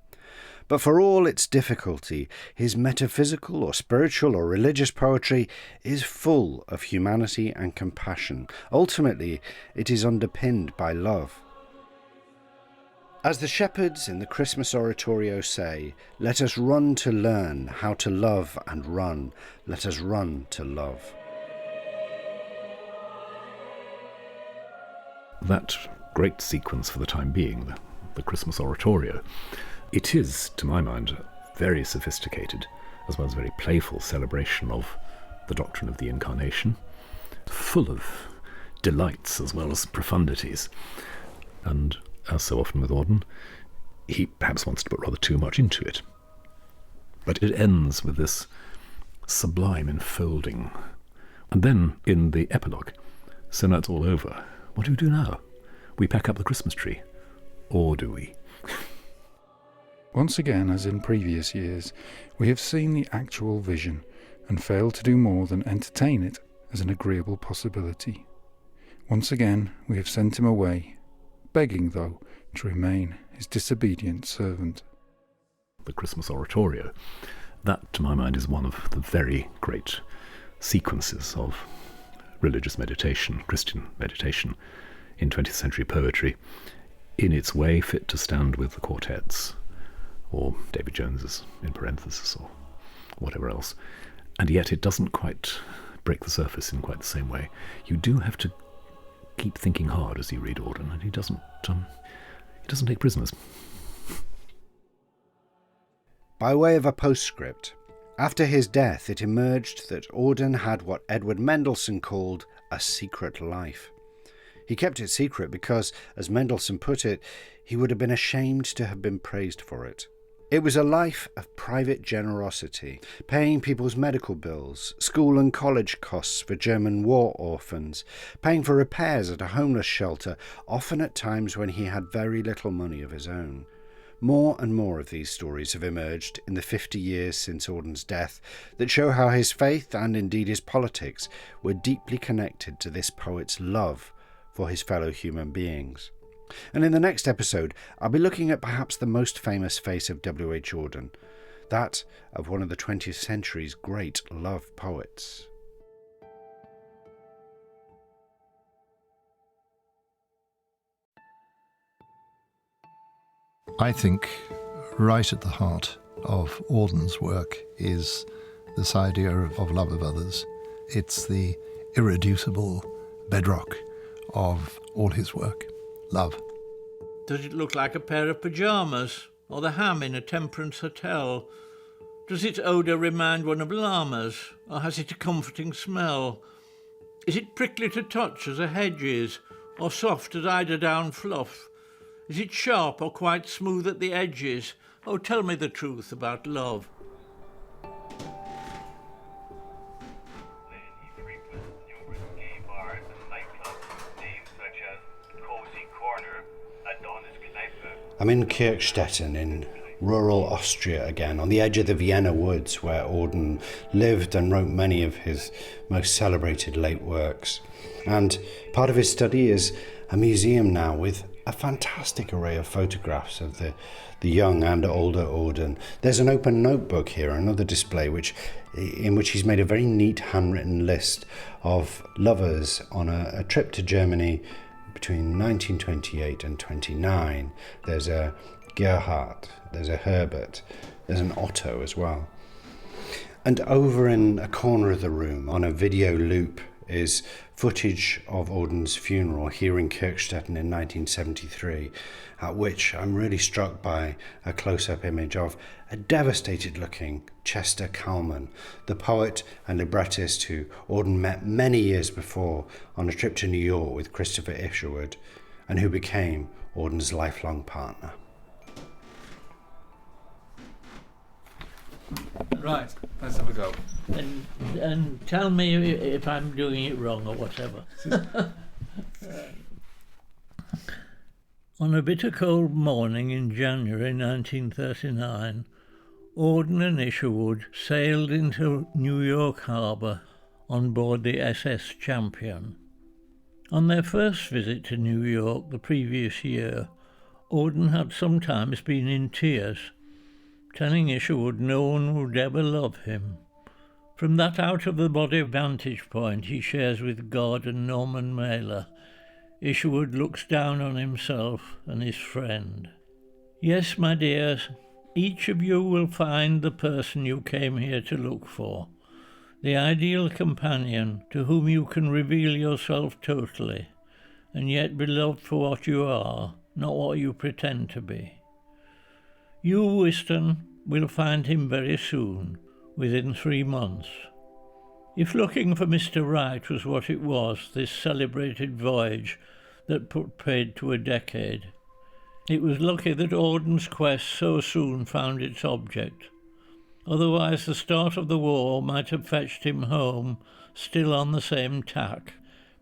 But for all its difficulty, his metaphysical or spiritual or religious poetry is full of humanity and compassion. Ultimately, it is underpinned by love. As the shepherds in the Christmas Oratorio say, let us run to learn how to love and run. Let us run to love. That great sequence For the Time Being, the Christmas Oratorio, it is, to my mind, very sophisticated, as well as very playful celebration of the doctrine of the Incarnation, full of delights as well as profundities. And as so often with Auden, he perhaps wants to put rather too much into it. But it ends with this sublime enfolding. And then, in the epilogue, so now it's all over, what do we do now? We pack up the Christmas tree. Or do we? Once again, as in previous years, we have seen the actual vision and failed to do more than entertain it as an agreeable possibility. Once again, we have sent him away, begging, though, to remain his disobedient servant. The Christmas Oratorio, that, to my mind, is one of the very great sequences of religious meditation, Christian meditation, in 20th century poetry, in its way fit to stand with the quartets, or David Jones's in parenthesis, or whatever else. And yet it doesn't quite break the surface in quite the same way. You do have to keep thinking hard as you read Auden, and he doesn't take prisoners. By way of a postscript, After his death, it emerged that Auden had what Edward Mendelssohn called a secret life. He kept it secret because, as Mendelssohn put it, he would have been ashamed to have been praised for it. It was a life of private generosity, paying people's medical bills, school and college costs for German war orphans, paying for repairs at a homeless shelter, often at times when he had very little money of his own. More and more of these stories have emerged in the 50 years since Auden's death that show how his faith and indeed his politics were deeply connected to this poet's love for his fellow human beings. And in the next episode, I'll be looking at perhaps the most famous face of W.H. Auden, that of one of the 20th century's great love poets. I think right at the heart of Auden's work is this idea of love of others. It's the irreducible bedrock of all his work. Love. Does it look like a pair of pyjamas or the ham in a temperance hotel? Does its odour remind one of llamas, or has it a comforting smell? Is it prickly to touch as a hedge is, or soft as eiderdown fluff? Is it sharp or quite smooth at the edges? Oh, tell me the truth about love. I'm in Kirchstetten in rural Austria again, on the edge of the Vienna woods where Auden lived and wrote many of his most celebrated late works. And part of his study is a museum now with a fantastic array of photographs of the young and older Auden. There's an open notebook here, another display, in which he's made a very neat handwritten list of lovers on a trip to Germany between 1928 and 29. There's a Gerhard, there's a Herbert, there's an Otto as well. And over in a corner of the room, on a video loop, is footage of Auden's funeral here in Kirchstetten in 1973, at which I'm really struck by a close-up image of a devastated-looking Chester Kalman, the poet and librettist who Auden met many years before on a trip to New York with Christopher Isherwood, and who became Auden's lifelong partner. Right, let's have a go. And tell me if I'm doing it wrong or whatever. On a bitter cold morning in January 1939, Auden and Isherwood sailed into New York Harbour on board the SS Champion. On their first visit to New York the previous year, Auden had sometimes been in tears, telling Isherwood no one would ever love him. From that out-of-the-body vantage point he shares with God and Norman Mailer, Isherwood looks down on himself and his friend. Yes, my dears, each of you will find the person you came here to look for, the ideal companion to whom you can reveal yourself totally, and yet be loved for what you are, not what you pretend to be. You, Whiston, will find him very soon, within 3 months. If looking for Mr. Right was what it was, this celebrated voyage that put paid to a decade, it was lucky that Auden's quest so soon found its object. Otherwise the start of the war might have fetched him home, still on the same tack,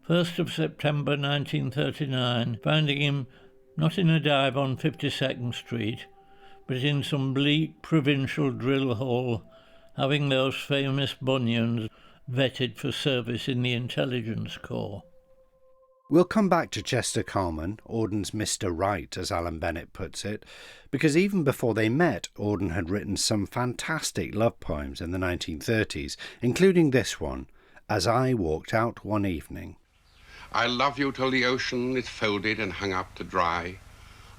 1st of September 1939, finding him not in a dive on 52nd Street, but in some bleak provincial drill hole, having those famous bunions vetted for service in the intelligence corps. We'll come back to Chester Kalman, Auden's Mr. Right, as Alan Bennett puts it, because even before they met, Auden had written some fantastic love poems in the 1930s, including this one, As I Walked Out One Evening. I love you till the ocean is folded and hung up to dry,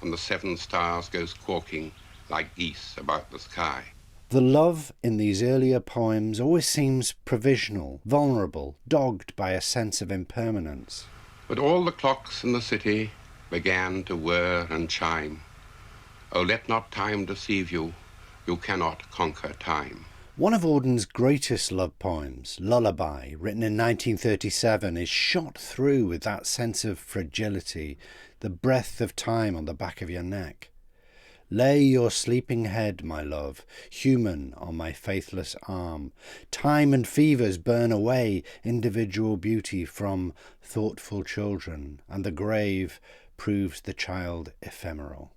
and the 7 stars go squawking like geese about the sky. The love in these earlier poems always seems provisional, vulnerable, dogged by a sense of impermanence. But all the clocks in the city began to whir and chime. Oh, let not time deceive you, you cannot conquer time. One of Auden's greatest love poems, Lullaby, written in 1937, is shot through with that sense of fragility, the breath of time on the back of your neck. Lay your sleeping head, my love, human on my faithless arm. Time and fevers burn away individual beauty from thoughtful children, and the grave proves the child ephemeral.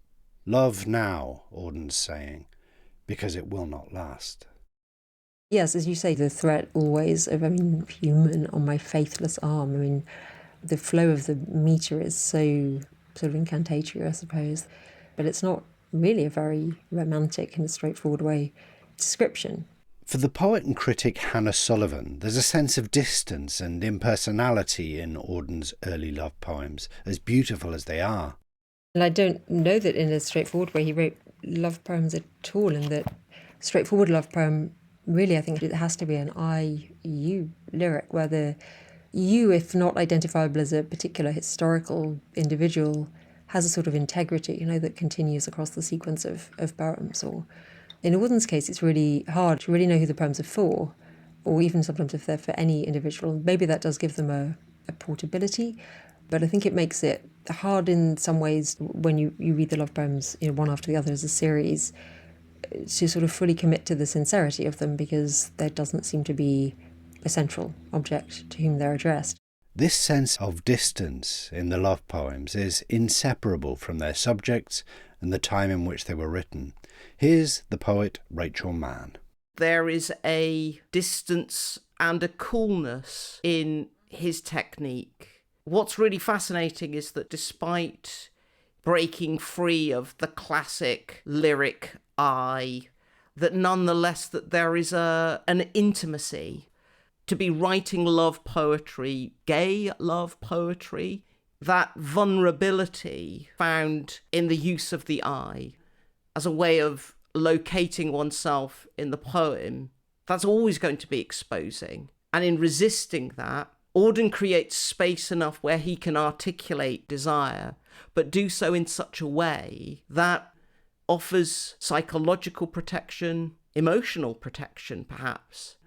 Love now, Auden's saying, because it will not last. Yes, as you say, the threat always of, human on my faithless arm. The flow of the metre is so sort of incantatory, I suppose, but it's not really a very romantic, in a straightforward way, description. For the poet and critic Hannah Sullivan, there's a sense of distance and impersonality in Auden's early love poems, as beautiful as they are. And I don't know that in a straightforward way he wrote love poems at all, and that straightforward love poem, really, I think it has to be an I-you lyric, where the you, if not identifiable as a particular historical individual, has a sort of integrity, that continues across the sequence of poems. Or in Auden's case, it's really hard to really know who the poems are for, or even sometimes if they're for any individual. Maybe that does give them a portability, but I think it makes it hard in some ways when you read the love poems, one after the other as a series, to sort of fully commit to the sincerity of them, because there doesn't seem to be a central object to whom they're addressed. This sense of distance in the love poems is inseparable from their subjects and the time in which they were written. Here's the poet Rachel Mann. There is a distance and a coolness in his technique. What's really fascinating is that despite breaking free of the classic lyric I, that nonetheless that there is an intimacy. To be writing love poetry, gay love poetry, that vulnerability found in the use of the I as a way of locating oneself in the poem, that's always going to be exposing. And in resisting that, Auden creates space enough where he can articulate desire, but do so in such a way that offers psychological protection, emotional protection perhaps,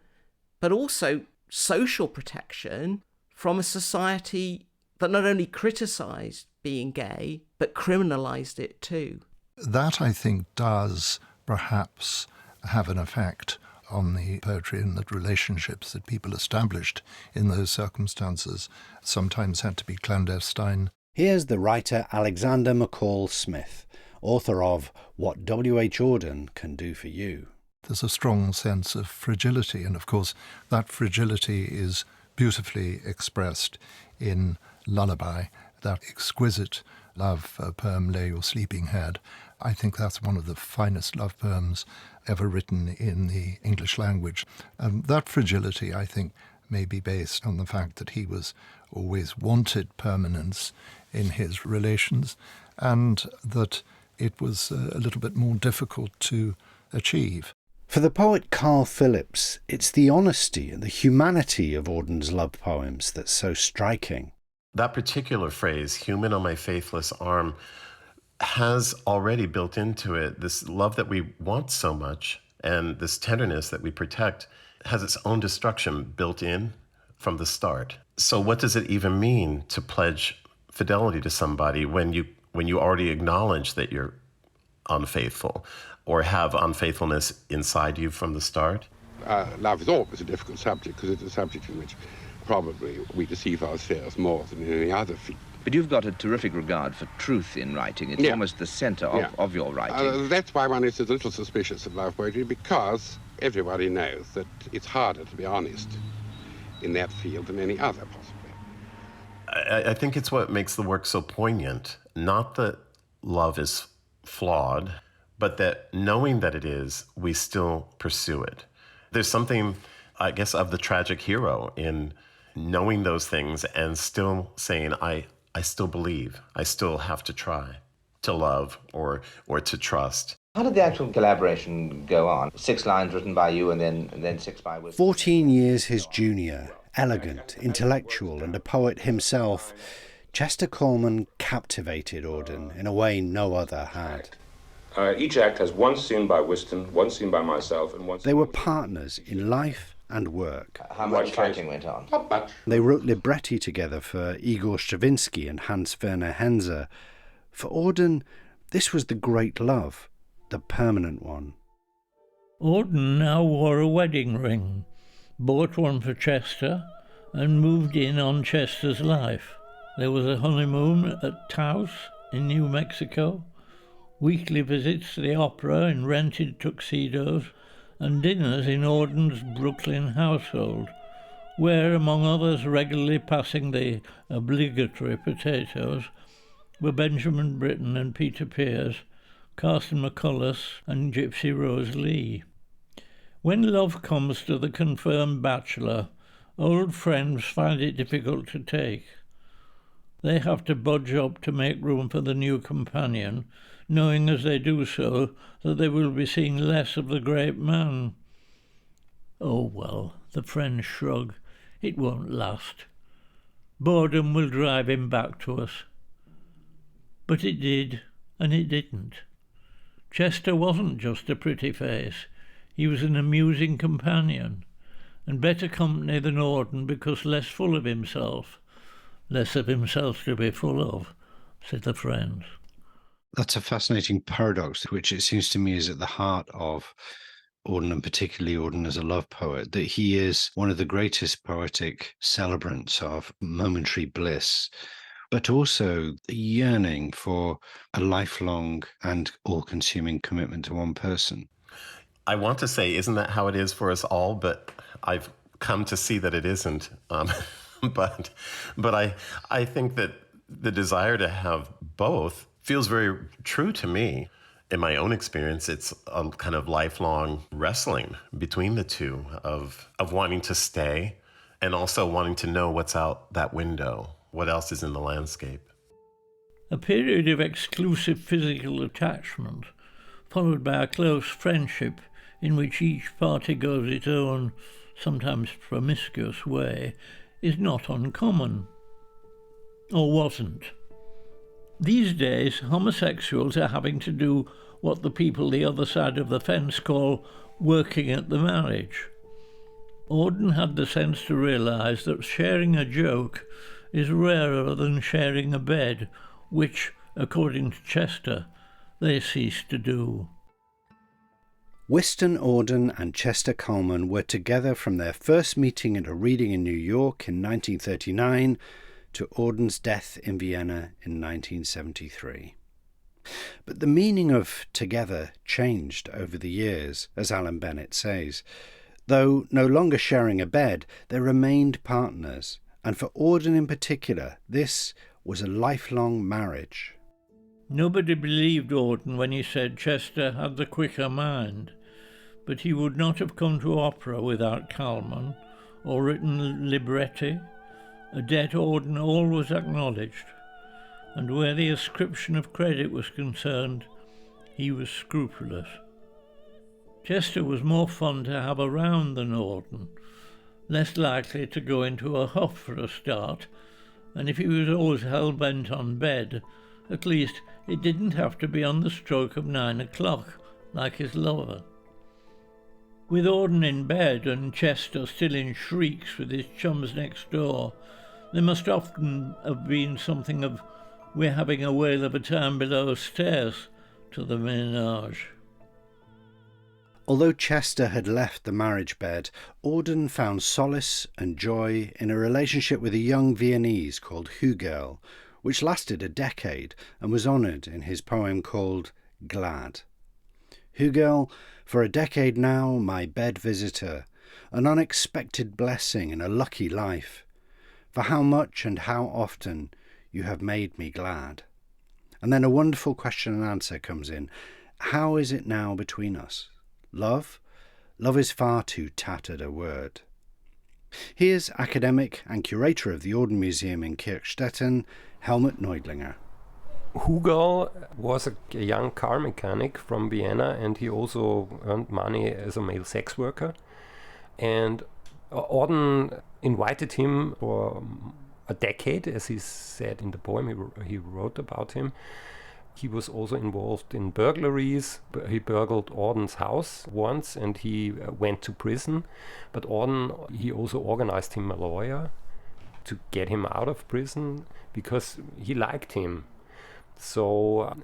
but also social protection from a society that not only criticised being gay, but criminalised it too. That, I think, does perhaps have an effect on the poetry, and that relationships that people established in those circumstances sometimes had to be clandestine. Here's the writer Alexander McCall Smith, author of What W.H. Auden Can Do For You. There's a strong sense of fragility, and of course that fragility is beautifully expressed in Lullaby, that exquisite love poem, Lay Your Sleeping Head. I think that's one of the finest love poems ever written in the English language. And that fragility, I think, may be based on the fact that he was always wanted permanence in his relations, and that it was a little bit more difficult to achieve. For the poet Carl Phillips, it's the honesty and the humanity of Auden's love poems that's so striking. That particular phrase, human on my faithless arm, has already built into it this love that we want so much, and this tenderness that we protect has its own destruction built in from the start. So what does it even mean to pledge fidelity to somebody when you already acknowledge that you're unfaithful or have unfaithfulness inside you from the start? Love is always a difficult subject because it's a subject in which probably we deceive ourselves more than in any other field. But you've got a terrific regard for truth in writing. It's almost the centre of your writing. That's why one is a little suspicious of love poetry, because everybody knows that it's harder to be honest in that field than any other, possibly. I think it's what makes the work so poignant. Not that love is flawed, but that knowing that it is, we still pursue it. There's something, I guess, of the tragic hero in knowing those things and still saying, I still believe, I still have to try to love or to trust. How did the actual collaboration go on? 6 lines written by you and then 6 by Wilson? 14 years his junior, elegant, intellectual, and a poet himself, Chester Coleman captivated Auden in a way no other had. Each act has one scene by Whiston, one scene by myself, and one They were partners in life and work. How much fighting went on? Not much. They wrote libretti together for Igor Stravinsky and Hans Werner Henze. For Auden, this was the great love, the permanent one. Auden now wore a wedding ring, bought one for Chester, and moved in on Chester's life. There was a honeymoon at Taos in New Mexico, weekly visits to the opera in rented tuxedos, and dinners in Auden's Brooklyn household, where, among others regularly passing the obligatory potatoes, were Benjamin Britten and Peter Pears, Carson McCullers and Gypsy Rose Lee. When love comes to the confirmed bachelor, old friends find it difficult to take. They have to budge up to make room for the new companion, knowing as they do so that they will be seeing less of the great man. Oh well, the friends shrug, it won't last. Boredom will drive him back to us. But it did, and it didn't. Chester wasn't just a pretty face, he was an amusing companion, and better company than Auden because less full of himself. Less of himself to be full of, said the friends. That's a fascinating paradox, which it seems to me is at the heart of Auden, and particularly Auden as a love poet, that he is one of the greatest poetic celebrants of momentary bliss, but also the yearning for a lifelong and all-consuming commitment to one person. I want to say, isn't that how it is for us all? But I've come to see that it isn't. But I think that the desire to have both feels very true to me. In my own experience, it's a kind of lifelong wrestling between the two of wanting to stay and also wanting to know what's out that window, what else is in the landscape. A period of exclusive physical attachment, followed by a close friendship in which each party goes its own, sometimes promiscuous way, is not uncommon. Or wasn't. These days, homosexuals are having to do what the people the other side of the fence call working at the marriage. Auden had the sense to realise that sharing a joke is rarer than sharing a bed, which, according to Chester, they ceased to do. Whiston Auden and Chester Kallman were together from their first meeting at a reading in New York in 1939 to Auden's death in Vienna in 1973. But the meaning of together changed over the years, as Alan Bennett says. Though no longer sharing a bed, they remained partners, and for Auden in particular, this was a lifelong marriage. Nobody believed Auden when he said Chester had the quicker mind, but he would not have come to opera without Kallman, or written libretti. A debt Auden always acknowledged, and where the ascription of credit was concerned, he was scrupulous. Chester was more fun to have around than Auden, less likely to go into a huff for a start, and if he was always hell-bent on bed, at least it didn't have to be on the stroke of 9 o'clock, like his lover. With Auden in bed and Chester still in shrieks with his chums next door, there must often have been something of "we're having a whale of a time below stairs" to the ménage. Although Chester had left the marriage bed, Auden found solace and joy in a relationship with a young Viennese called Hugel, which lasted a decade and was honoured in his poem called Glad. Hugel, for a decade now, my bed visitor, an unexpected blessing in a lucky life. For how much and how often you have made me glad. And then a wonderful question and answer comes in. How is it now between us? Love? Love is far too tattered a word. Here's academic and curator of the Auden Museum in Kirchstetten, Helmut Neudlinger. Hugel was a young car mechanic from Vienna, and he also earned money as a male sex worker. And Auden invited him for a decade, as he said in the poem he wrote about him, He was also involved in burglaries. He burgled Auden's house once and he went to prison. But Auden, he also organized him a lawyer to get him out of prison because he liked him. So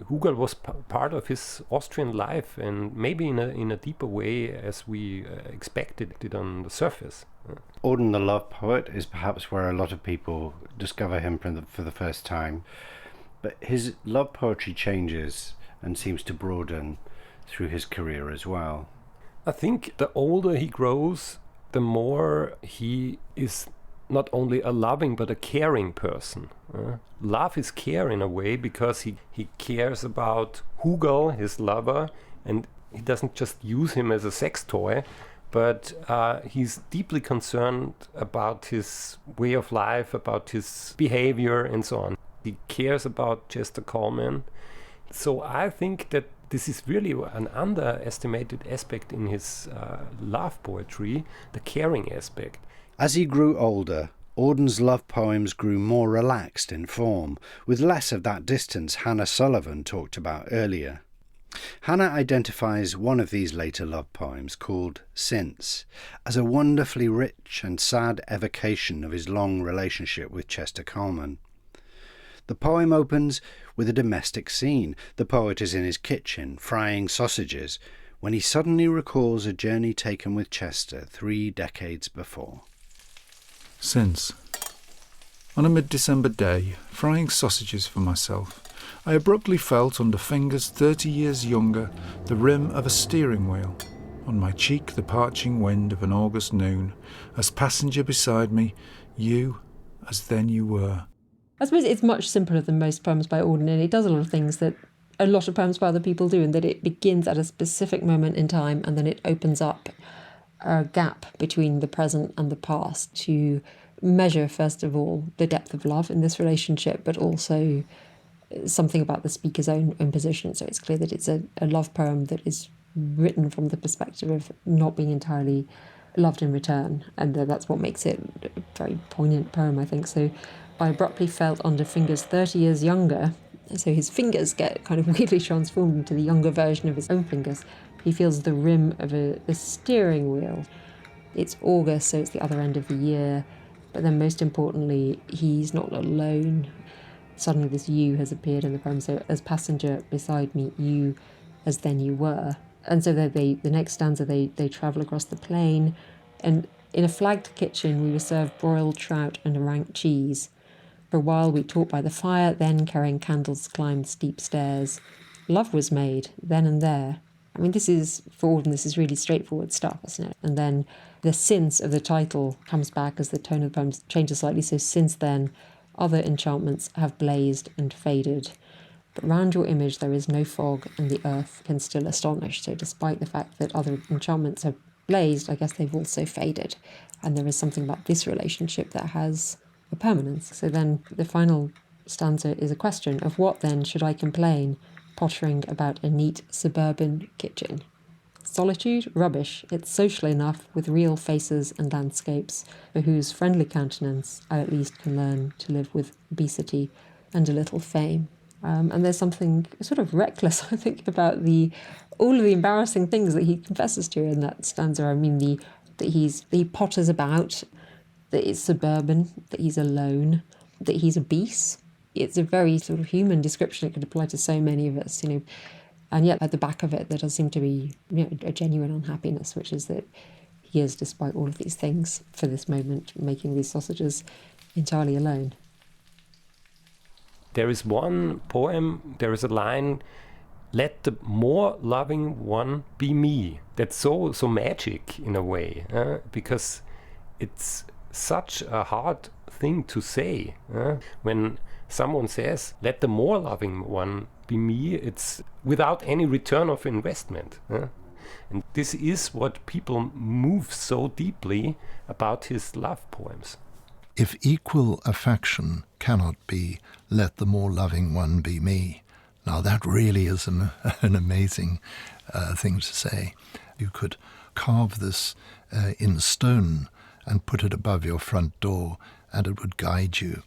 Hugel was part of his Austrian life, and maybe in a deeper way as we expected it on the surface. Auden the love poet is perhaps where a lot of people discover him for the first time. But his love poetry changes and seems to broaden through his career as well. I think the older he grows, the more he is not only a loving but a caring person. Love is care in a way because he cares about Hugel, his lover, and he doesn't just use him as a sex toy, but he's deeply concerned about his way of life, about his behavior and so on. He cares about Chester Coleman. So I think that this is really an underestimated aspect in his love poetry, the caring aspect. As he grew older, Auden's love poems grew more relaxed in form, with less of that distance Hannah Sullivan talked about earlier. Hannah identifies one of these later love poems, called Since, as a wonderfully rich and sad evocation of his long relationship with Chester Coleman. The poem opens with a domestic scene. The poet is in his kitchen, frying sausages, when he suddenly recalls a journey taken with Chester 3 decades before. Since, on a mid-December day, frying sausages for myself, I abruptly felt under fingers 30 years younger the rim of a steering wheel, on my cheek the parching wind of an August noon, as passenger beside me, you, as then you were. I suppose it's much simpler than most poems by Auden, and it does a lot of things that a lot of poems by other people do, in that it begins at a specific moment in time and then it opens up a gap between the present and the past to measure, first of all, the depth of love in this relationship, but also something about the speaker's own position. So it's clear that it's a love poem that is written from the perspective of not being entirely loved in return, and that's what makes it a very poignant poem, I think. So I abruptly felt under fingers 30 years younger, so his fingers get kind of weirdly transformed into the younger version of his own fingers. He feels the rim of a steering wheel. It's August, so it's the other end of the year, but then most importantly, he's not alone. Suddenly this you has appeared in the poem, so as passenger beside me, you as then you were. And so the next stanza, they travel across the plain, and in a flagged kitchen we were served broiled trout and a rank cheese. For a while we talked by the fire, then carrying candles climbed steep stairs. Love was made, then and there. I mean, this is, for Auden, this is really straightforward stuff, isn't it? And then the since of the title comes back as the tone of the poem changes slightly. So since then, other enchantments have blazed and faded. But round your image there is no fog, and the earth can still astonish. So despite the fact that other enchantments have blazed, I guess they've also faded. And there is something about this relationship that has a permanence. So then the final stanza is a question of what then should I complain, pottering about a neat suburban kitchen. Solitude? Rubbish. It's social enough with real faces and landscapes, for whose friendly countenance I at least can learn to live with obesity and a little fame. And there's something sort of reckless, I think, about all of the embarrassing things that he confesses to in that stanza. I mean, that he potters about, that it's suburban, that he's alone, that he's obese. It's a very sort of human description. It could apply to so many of us, and yet at the back of it there does seem to be a genuine unhappiness, which is that he is, despite all of these things, for this moment, making these sausages entirely alone. There is one poem, there is a line, let the more loving one be me. That's so magic in a way, because it's such a hard thing to say. When someone says, let the more loving one be me, it's without any return of investment. And this is what people move so deeply about his love poems. If equal affection cannot be, let the more loving one be me. Now that really is an amazing thing to say. You could carve this in stone and put it above your front door, and it would guide you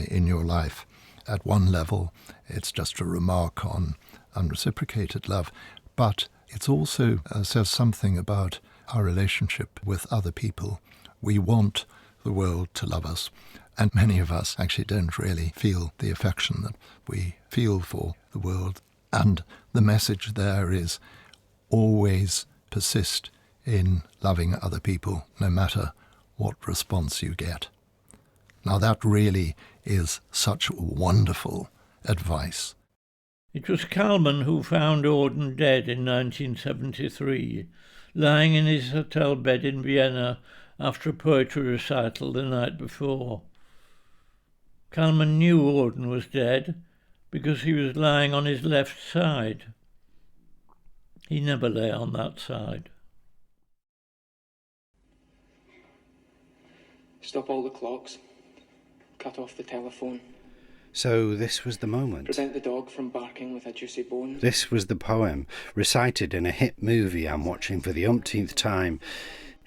in your life. At one level, it's just a remark on unreciprocated love, but it also says something about our relationship with other people. We want the world to love us, and many of us actually don't really feel the affection that we feel for the world. And the message there is always persist in loving other people, no matter what response you get. Now that really is such wonderful advice. It was Kalman who found Auden dead in 1973, lying in his hotel bed in Vienna after a poetry recital the night before. Kalman knew Auden was dead because he was lying on his left side. He never lay on that side. Stop all the clocks. Cut off the telephone. So this was the moment. Prevent the dog from barking with a juicy bone. This was the poem, recited in a hit movie I'm watching for the umpteenth time.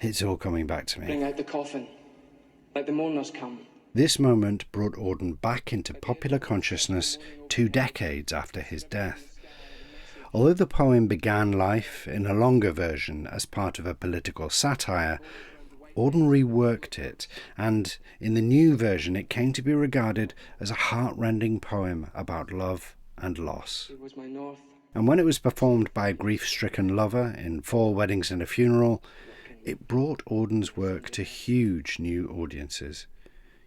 It's all coming back to me. Bring out the coffin. Let the mourners come. This moment brought Auden back into popular consciousness 2 decades after his death. Although the poem began life in a longer version as part of a political satire, Auden reworked it, and in the new version it came to be regarded as a heart-rending poem about love and loss. It was my north. And when it was performed by a grief-stricken lover in 4 Weddings and a Funeral, it brought Auden's work to huge new audiences.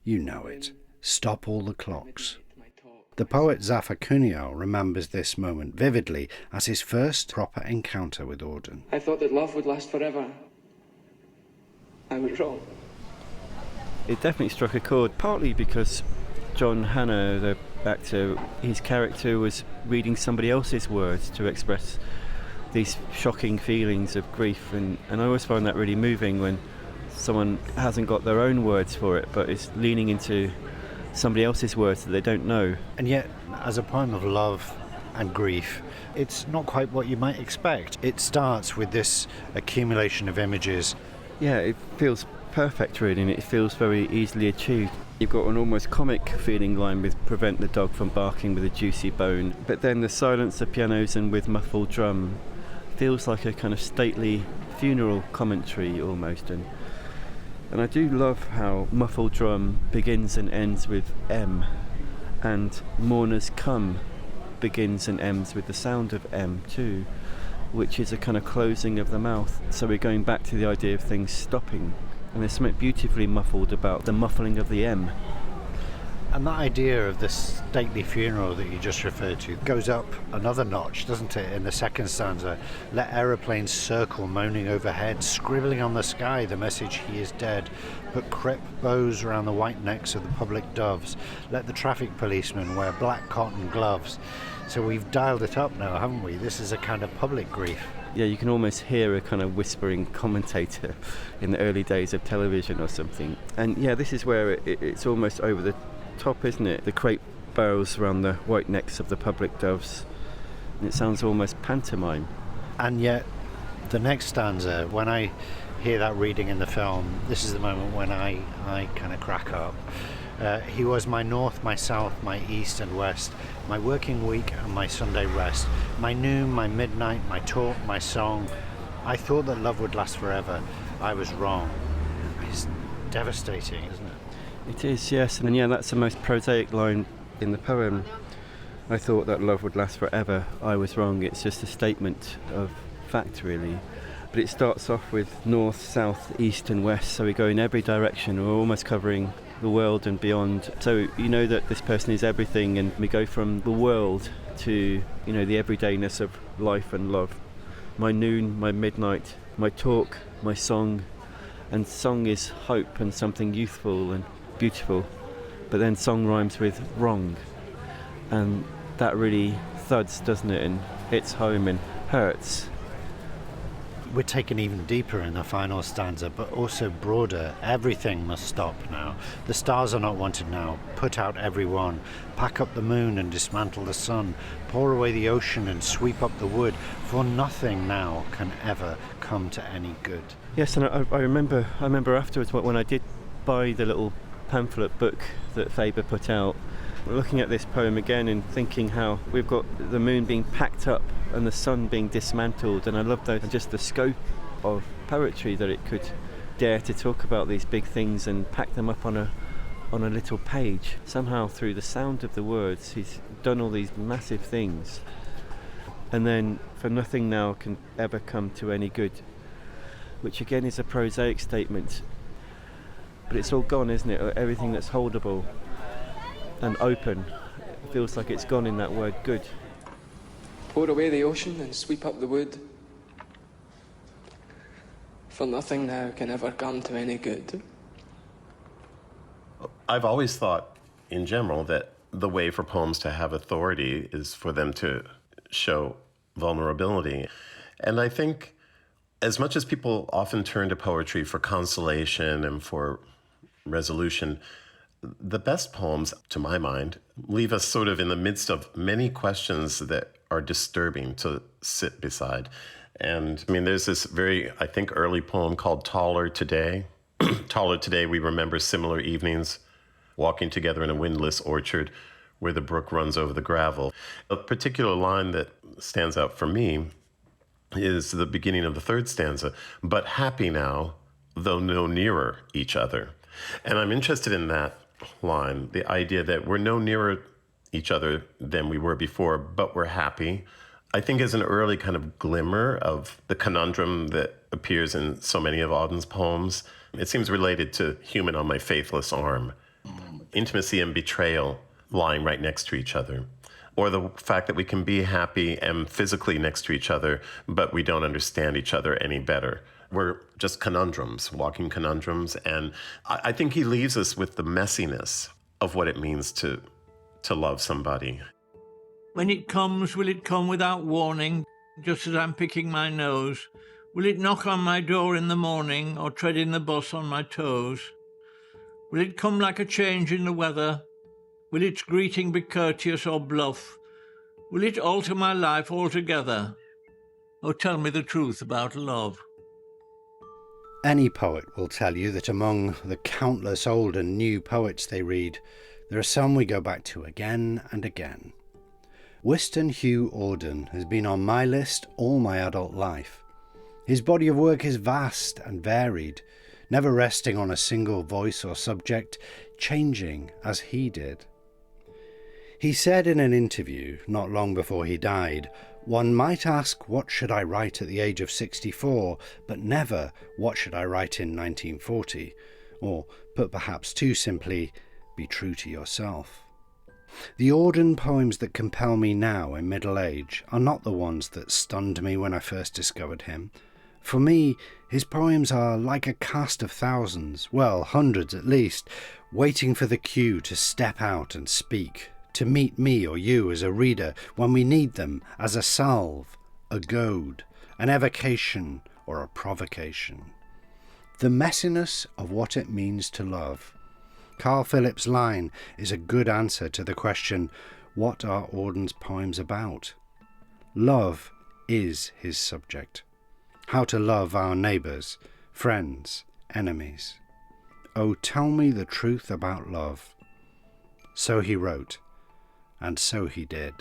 You know it. Stop all the clocks. The poet Zafar Cuneo remembers this moment vividly as his first proper encounter with Auden. I thought that love would last forever. I was wrong. It definitely struck a chord, partly because John Hannah, the actor, his character was reading somebody else's words to express these shocking feelings of grief, and I always find that really moving when someone hasn't got their own words for it but is leaning into somebody else's words that they don't know. And yet, as a poem of love and grief, it's not quite what you might expect. It starts with this accumulation of images. Yeah, it feels perfect really, and it feels very easily achieved. You've got an almost comic feeling line with prevent the dog from barking with a juicy bone, but then the silence of pianos and with muffled drum feels like a kind of stately funeral commentary almost. And I do love how muffled drum begins and ends with M, and mourners come begins and ends with the sound of M too, which is a kind of closing of the mouth. So we're going back to the idea of things stopping, and there's something beautifully muffled about the muffling of the M. And that idea of the stately funeral that you just referred to goes up another notch, doesn't it, in the second stanza. Let aeroplanes circle moaning overhead, scribbling on the sky the message he is dead. Put crepe bows around the white necks of the public doves. Let the traffic policemen wear black cotton gloves. So we've dialed it up now, haven't we? This is a kind of public grief. Yeah, you can almost hear a kind of whispering commentator in the early days of television or something. And yeah, this is where it's almost over the top, isn't it? The crepe bows around the white necks of the public doves. And it sounds almost pantomime. And yet, the next stanza, when I hear that reading in the film, this is the moment when I kind of crack up. He was my north, my south, my east and west, my working week and my Sunday rest, my noon, my midnight, my talk, my song. I thought that love would last forever. I was wrong. It's devastating, isn't it? It is, yes, and yeah, that's the most prosaic line in the poem. I thought that love would last forever. I was wrong. It's just a statement of fact, really. But it starts off with north, south, east and west, so we go in every direction. We're almost covering the world and beyond. So you know that this person is everything, and we go from the world to, you know, the everydayness of life and love. My noon, my midnight, my talk, my song. And song is hope and something youthful and beautiful, but then song rhymes with wrong, and that really thuds, doesn't it, and hits home and hurts. We're taken even deeper in the final stanza, but also broader. Everything must stop now. The stars are not wanted now. Put out every one. Pack up the moon and dismantle the sun. Pour away the ocean and sweep up the wood, for nothing now can ever come to any good. Yes, and I remember afterwards when I did buy the little pamphlet book that Faber put out, looking at this poem again and thinking how we've got the moon being packed up and the sun being dismantled, and I love just the scope of poetry that it could dare to talk about these big things and pack them up on a little page. Somehow through the sound of the words he's done all these massive things, and then for nothing now can ever come to any good, which again is a prosaic statement, but it's all gone, isn't it? Everything that's holdable and open, it feels like it's gone in that word good. Pour away the ocean and sweep up the wood, for nothing now can ever come to any good. I've always thought, in general, that the way for poems to have authority is for them to show vulnerability. And I think as much as people often turn to poetry for consolation and for resolution, the best poems, to my mind, leave us sort of in the midst of many questions that are disturbing to sit beside. And I mean, there's this very, I think, early poem called Taller Today. Taller today, we remember similar evenings, walking together in a windless orchard where the brook runs over the gravel. A particular line that stands out for me is the beginning of the third stanza, but happy now, though no nearer each other. And I'm interested in that line, the idea that we're no nearer each other than we were before, but we're happy. I think is an early kind of glimmer of the conundrum that appears in so many of Auden's poems. It seems related to Human on My Faithless Arm. Intimacy and betrayal lying right next to each other. Or the fact that we can be happy and physically next to each other, but we don't understand each other any better. We're just conundrums, walking conundrums. And I think he leaves us with the messiness of what it means to love somebody. When it comes, will it come without warning, just as I'm picking my nose? Will it knock on my door in the morning or tread in the bus on my toes? Will it come like a change in the weather? Will its greeting be courteous or bluff? Will it alter my life altogether? Oh, tell me the truth about love. Any poet will tell you that among the countless old and new poets they read, there are some we go back to again and again. Wystan Hugh Auden has been on my list all my adult life. His body of work is vast and varied, never resting on a single voice or subject, changing as he did. He said in an interview not long before he died, "One might ask what should I write at the age of 64, but never what should I write in 1940, or, put perhaps too simply, be true to yourself." The Auden poems that compel me now in middle age are not the ones that stunned me when I first discovered him. For me, his poems are like a cast of thousands, well, hundreds at least, waiting for the cue to step out and speak, to meet me or you as a reader when we need them as a salve, a goad, an evocation or a provocation. The messiness of what it means to love. Carl Phillips' line is a good answer to the question, what are Auden's poems about? Love is his subject. How to love our neighbours, friends, enemies. Oh, tell me the truth about love. So he wrote, and so he did.